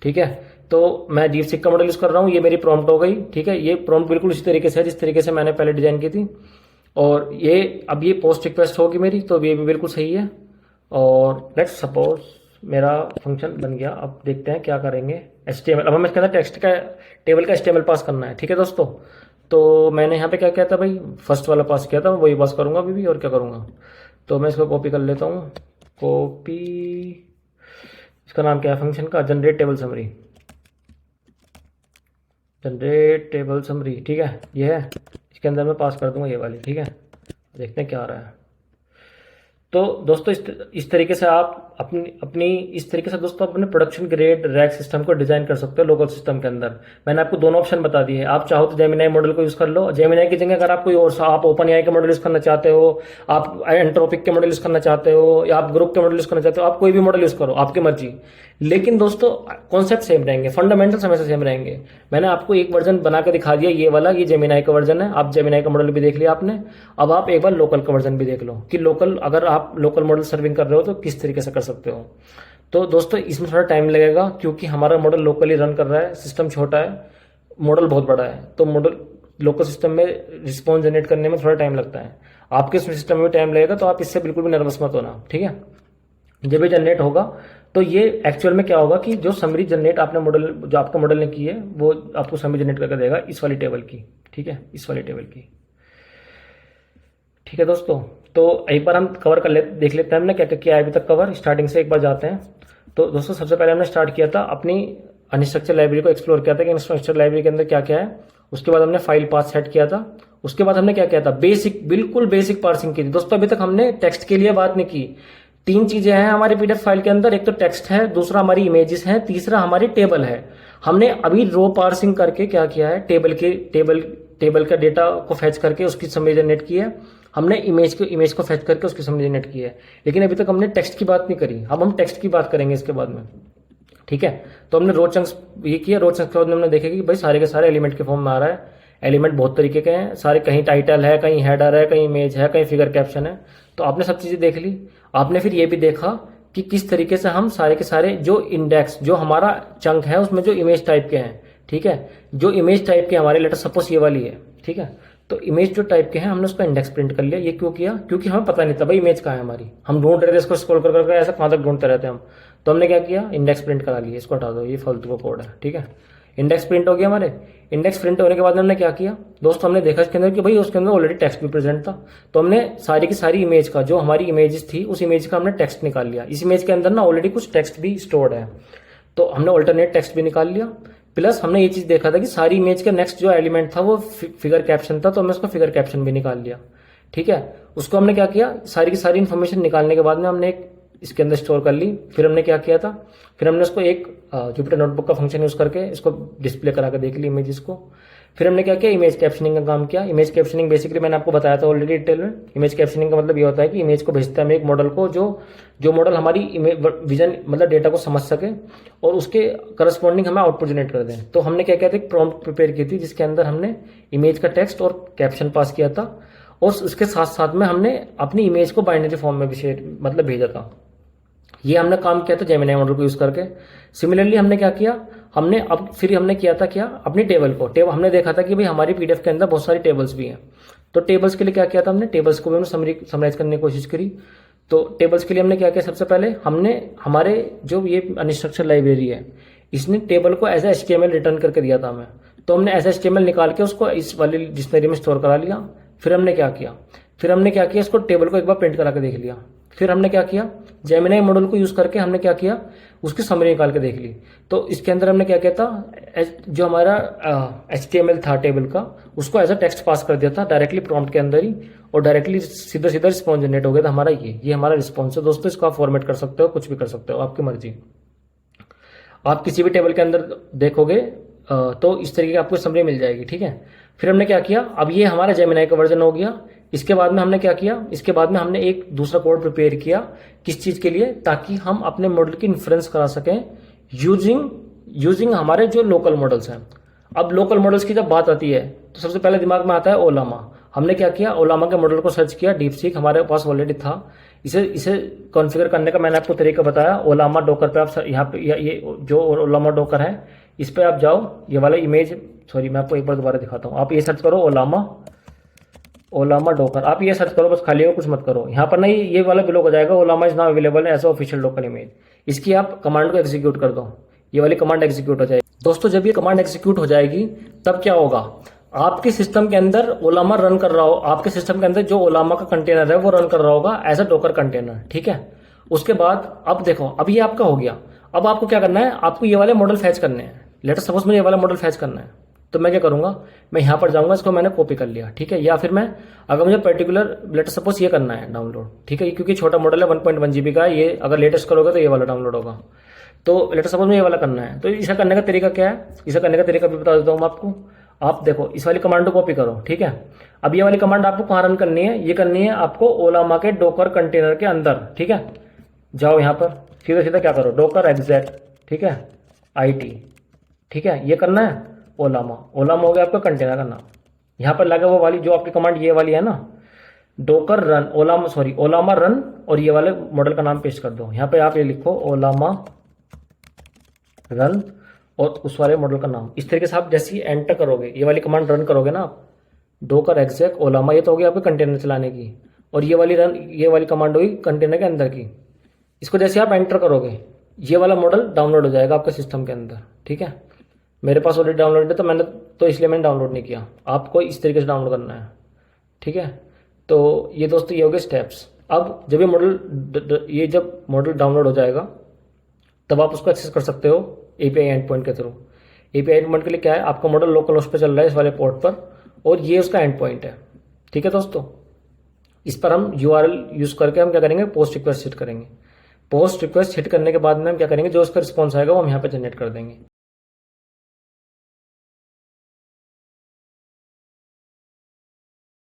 ठीक है, तो मैं डीपसीक का मॉडल यूज कर रहा हूँ, ये मेरी प्रॉम्प्ट हो गई। ठीक है, ये प्रॉम्प्ट बिल्कुल इसी तरीके से है जिस तरीके से मैंने पहले डिजाइन की थी। और ये अब ये पोस्ट रिक्वेस्ट होगी मेरी, तो ये भी बिल्कुल सही है। और लेट्स सपोज मेरा फंक्शन बन गया। अब देखते हैं क्या करेंगे। HTML, अब हमें इसके अंदर टेक्स्ट का टेबल का HTML पास करना है, ठीक है दोस्तों। तो मैंने यहाँ पे क्या किया था भाई, फर्स्ट वाला पास किया था, वही पास करूँगा अभी भी, और क्या करूँगा। तो मैं इसको कॉपी कर लेता हूँ, कॉपी, इसका नाम क्या है फंक्शन का, generate table summary, generate table summary, ठीक है ये है। इसके अंदर मैं पास कर दूंगा ये वाली, ठीक है। देखते हैं क्या आ रहा है। तो दोस्तों इस तरीके से आप अपनी अपनी इस तरीके से दोस्तों अपने प्रोडक्शन ग्रेड रैक सिस्टम को डिजाइन कर सकते हो लोकल सिस्टम के अंदर। मैंने आपको दोनों ऑप्शन बता दिए। आप चाहो तो जेमिनाई मॉडल को यूज कर लो, जेमिनाई की जगह अगर आप कोई और आप ओपन एआई के मॉडल यूज करना चाहते हो, आप एंट्रोपिक के मॉडल यूज करना चाहते हो, या आप ग्रुप के मॉडल यूज करना चाहते हो, आप कोई भी मॉडल यूज करो, आपकी मर्जी। लेकिन दोस्तों कॉन्सेप्ट सेम रहेंगे, फंडामेंटल्स हमेशा सेम रहेंगे। मैंने आपको एक वर्जन बना के दिखा दिया, ये वाला, ये जेमिनाई का वर्जन है। आप जेमिनाई का मॉडल भी देख लिया आपने, अब आप एक बार लोकल का वर्जन भी देख लो कि लोकल, अगर आप लोकल मॉडल सर्विंग कर रहे हो तो किस तरीके से कर सकते हो। तो दोस्तों इसमें थोड़ा टाइम लगेगा क्योंकि हमारा मॉडल लोकली रन कर रहा है, सिस्टम छोटा है, मॉडल बहुत बड़ा है, तो मॉडल लोकल सिस्टम में रिस्पॉन्स जनरेट करने में थोड़ा टाइम लगता है। आपके सिस्टम में टाइम लगेगा, तो आप इससे बिल्कुल भी नर्वस मत होना, ठीक है। जब ये जनरेट होगा तो ये एक्चुअल में क्या होगा कि जो समरी जनरेट आपने मॉडल, जो आपका मॉडल ने की है, वो आपको समरी जनरेट करके देगा इस वाली टेबल की, ठीक है, इस वाली टेबल की, ठीक है दोस्तों। तो एक बार हम कवर कर देख लेते हैं हमने क्या क्या किया है अभी तक कवर, स्टार्टिंग से एक बार जाते हैं। तो दोस्तों सबसे पहले हमने स्टार्ट किया था अपनी अनस्ट्रक्चर लाइब्रेरी को एक्सप्लोर किया था कि अनस्ट्रक्चर लाइब्रेरी के अंदर क्या क्या है। उसके बाद हमने फाइल पाथ सेट किया था। उसके बाद हमने क्या किया था, बेसिक, बिल्कुल बेसिक पार्सिंग की थी दोस्तों। अभी तक हमने टेक्स्ट के लिए बात नहीं की। तीन चीजें हैं हमारी पीडीएफ फाइल के अंदर, एक तो टेक्स्ट है, दूसरा हमारी इमेजेस है, तीसरा हमारी टेबल है। हमने अभी रो पार्सिंग करके क्या किया है, टेबल का डेटा को फैच करके उसकी समरी जनरेट की है। हमने इमेज को फैच करके उसकी समरी जनरेट की है। लेकिन अभी तक हमने टेक्स्ट की बात नहीं करी, अब हम टेक्स्ट की बात करेंगे इसके बाद में, ठीक है। तो हमने रो चंक्स ये किया, रो चंक्स के बाद हमने देखा कि भाई सारे के सारे एलिमेंट के फॉर्म में आ रहा है। एलिमेंट बहुत तरीके के हैं सारे, कहीं टाइटल है, कहीं हेडर है, कहीं इमेज है, कहीं फिगर कैप्शन है। तो आपने सब चीजें देख ली। आपने फिर ये भी देखा कि किस तरीके से हम सारे के सारे जो इंडेक्स, जो हमारा चंक है उसमें जो इमेज टाइप के हैं, ठीक है, जो इमेज टाइप के हमारे, लेटर सपोज ये वाली है, ठीक है। तो इमेज जो टाइप के हैं हमने उसका इंडेक्स प्रिंट कर लिया। ये क्यों किया, क्योंकि हमें पता नहीं था भाई इमेज कहाँ है हमारी, हम ढूंढ रहे थे इसको, स्क्रॉल कर करके ऐसा कहाँ तक ढूंढते रहते हैं हम। तो हमने क्या किया, इंडेक्स प्रिंट करा लिया। इसको हटा दो, ये फालतू का कोड है, ठीक है। इंडेक्स प्रिंट हो गया हमारे। इंडेक्स प्रिंट होने के बाद हमने क्या किया दोस्तों, हमने देखा इसके अंदर कि भाई उसके अंदर ऑलरेडी टेक्स्ट भी प्रेजेंट था। तो हमने सारी की सारी इमेज का, जो हमारी इमेजेस थी उस इमेज का हमने टेक्स्ट निकाल लिया। इस इमेज के अंदर ना ऑलरेडी कुछ टेक्स्ट भी स्टोर्ड है, तो हमने ऑल्टरनेट टेक्स्ट भी निकाल लिया। प्लस हमने ये चीज देखा था कि सारी इमेज का नेक्स्ट जो एलिमेंट था वो फिगर कैप्शन था, तो हमने उसका फिगर कैप्शन भी निकाल लिया, ठीक है। उसको हमने क्या किया, सारी की सारी इन्फॉर्मेशन निकालने के बाद में हमने एक इसके अंदर स्टोर कर ली। फिर हमने क्या किया था, फिर हमने उसको एक जुपिटर नोटबुक का फंक्शन यूज करके इसको डिस्प्ले करा के देख ली इमेजेस को। फिर हमने क्या किया, इमेज कैप्शनिंग का काम किया। इमेज कैप्शनिंग बेसिकली मैंने आपको बताया था ऑलरेडी डिटेल में। इमेज कैप्शनिंग का मतलब ये होता है कि इमेज को भेजते हैं हम एक मॉडल को, जो मॉडल हमारी विजन मतलब डेटा को समझ सके और उसके करस्पॉन्डिंग हमें आउटपुट जनरेट कर दें। तो हमने क्या किया था, एक प्रॉम्प्ट प्रिपेयर की थी जिसके अंदर हमने इमेज का टेक्स्ट और कैप्शन पास किया था, और उसके साथ साथ में हमने अपनी इमेज को बाइनरी फॉर्म में भी मतलब भेजा था। ये हमने काम किया था जेमिनी मॉडल को यूज करके। सिमिलरली हमने क्या किया, हमने किया था क्या, अपनी टेबल को हमने देखा था कि भाई हमारी पीडीएफ के अंदर बहुत सारी टेबल्स भी हैं। तो टेबल्स के लिए क्या किया था, हमने टेबल्स को भी हमने समराइज करने की कोशिश करी। तो टेबल्स के लिए हमने क्या किया, सबसे पहले हमने हमारे जो ये अनस्ट्रक्चर लाइब्रेरी है, इसने टेबल को एज HTML रिटर्न करके दिया था हमें। तो हमने एज HTML निकाल के उसको इस वाली डिक्शनरी में स्टोर करा लिया। फिर हमने क्या किया, इसको टेबल को एक बार प्रिंट करा के देख लिया। फिर हमने क्या किया, जेमिनी मॉडल को यूज करके हमने क्या किया, उसकी समरी निकाल के देख ली। तो इसके अंदर हमने क्या किया था, जो हमारा HTML था टेबल का, उसको एज अ टेक्स्ट पास कर दिया था डायरेक्टली प्रॉम्प्ट के अंदर ही, और डायरेक्टली सीधा सीधा रिस्पॉन्स जनरेट हो गया था हमारा। ये हमारा रिस्पॉन्स है दोस्तों। इसको आप फॉर्मेट कर सकते हो, कुछ भी कर सकते हो, आपकी मर्जी। आप किसी भी टेबल के अंदर देखोगे तो इस तरीके की आपको समरी मिल जाएगी, ठीक है। फिर हमने क्या किया, अब ये हमारा जेमिनी का वर्जन हो गया। इसके बाद में हमने क्या किया, इसके बाद में हमने एक दूसरा कोड प्रिपेयर किया। किस चीज के लिए, ताकि हम अपने मॉडल की इन्फ्रेंस करा सकें यूजिंग हमारे जो लोकल मॉडल्स हैं। अब लोकल मॉडल्स की जब बात आती है तो सबसे पहले दिमाग में आता है ओलामा। हमने क्या किया, ओलामा के मॉडल को सर्च किया। डीपसीक हमारे पास ऑलरेडी था। इसे कॉन्फ़िगर करने का मैंने आपको तरीका बताया। ओलामा डॉकर पे आप यहाँ पे ये जो ओलामा डॉकर है, इस पे आप जाओ। ये वाला इमेज, सॉरी मैं आपको एक बार दोबारा दिखाता हूँ। आप ये सर्च करो ओलामा ओलामा डोकर, आप ये सर्च करो बस खाली हो, कुछ मत करो। यहाँ पर नहीं, ये वाला ब्लॉक हो जाएगा, Ollama is now available as official docker image. इसकी आप कमांड को एग्जीक्यूट कर दो, ये वाली कमांड एग्जीक्यूट हो जाएगी। दोस्तों जब ये कमांड एग्जीक्यूट हो जाएगी तब क्या होगा, आपके सिस्टम के अंदर ओलामा रन कर रहा हो, आपके सिस्टम के अंदर जो ओलामा का कंटेनर है वो रन कर रहा होगा एज अ डोकर कंटेनर, ठीक है। उसके बाद अब देखो, अब ये आपका हो गया। अब आपको क्या करना है, आपको ये वाले मॉडल फैच करने हैं। लेटर सपोज मुझे ये वाला मॉडल फैच करना है, तो मैं क्या करूंगा, मैं यहां पर जाऊंगा, इसको मैंने कॉपी कर लिया, ठीक है। या फिर मैं, अगर मुझे पर्टिकुलर लेटर सपोज ये करना है डाउनलोड, ठीक है, क्योंकि छोटा मॉडल है 1.1 GB का, ये अगर लेटेस्ट करोगे तो ये वाला डाउनलोड होगा। तो लेटर सपोज मुझे ये वाला करना है, तो इसे करने का तरीका क्या है, इसे करने का तरीका भी बता देता हूँ मैं आपको। आप देखो, इस वाली कमांड को कॉपी करो, ठीक है। अब ये वाली कमांड आपको कहाँ रन करनी है, ये करनी है आपको ओलामा के डोकर कंटेनर के अंदर, ठीक है। जाओ यहाँ पर सीधा सीधा क्या करो, डोकर एग्जैक, ठीक है, IT, ठीक है, ये करना है ओलामा। ओलामा हो गया आपका कंटेनर का नाम। यहाँ पर लगा वो वाली जो आपकी कमांड ये वाली है ना, डोकर रन ओलामा, सॉरी ओलामा रन, और ये वाले मॉडल का नाम पेस्ट कर दो। यहाँ पे आप ये लिखो ओलामा रन और उस वाले मॉडल का नाम। इस तरीके से आप जैसे ही एंटर करोगे, ये वाली कमांड रन करोगे ना आप, डोकर एग्जैक ओलामा, ये तो हो गया आपके कंटेनर चलाने की, और ये वाली रन, ये वाली कमांड होगी कंटेनर के अंदर की। इसको जैसे आप एंटर करोगे, ये वाला मॉडल डाउनलोड हो जाएगा आपके सिस्टम के अंदर, ठीक है। मेरे पास ऑलरेडी डाउनलोड है, तो इसलिए मैंने डाउनलोड नहीं किया। आपको इस तरीके से डाउनलोड करना है, ठीक है। तो ये दोस्तों ये हो गए स्टेप्स। अब जब ये मॉडल, ये जब मॉडल डाउनलोड हो जाएगा तब आप उसको एक्सेस कर सकते हो API एंड पॉइंट के थ्रू। API एंड पॉइंट के लिए क्या है, आपका मॉडल लोकल होस्ट पे चल रहा है इस वाले पोर्ट पर, और ये उसका एंड पॉइंट है, ठीक है दोस्तों। इस पर हम URL यूज करके हम क्या करेंगे, पोस्ट रिक्वेस्ट हिट करेंगे। पोस्ट रिक्वेस्ट हिट करने के बाद में हम क्या करेंगे, जो उसका रिस्पॉन्स आएगा वो हम यहाँ पे जनरेट कर देंगे।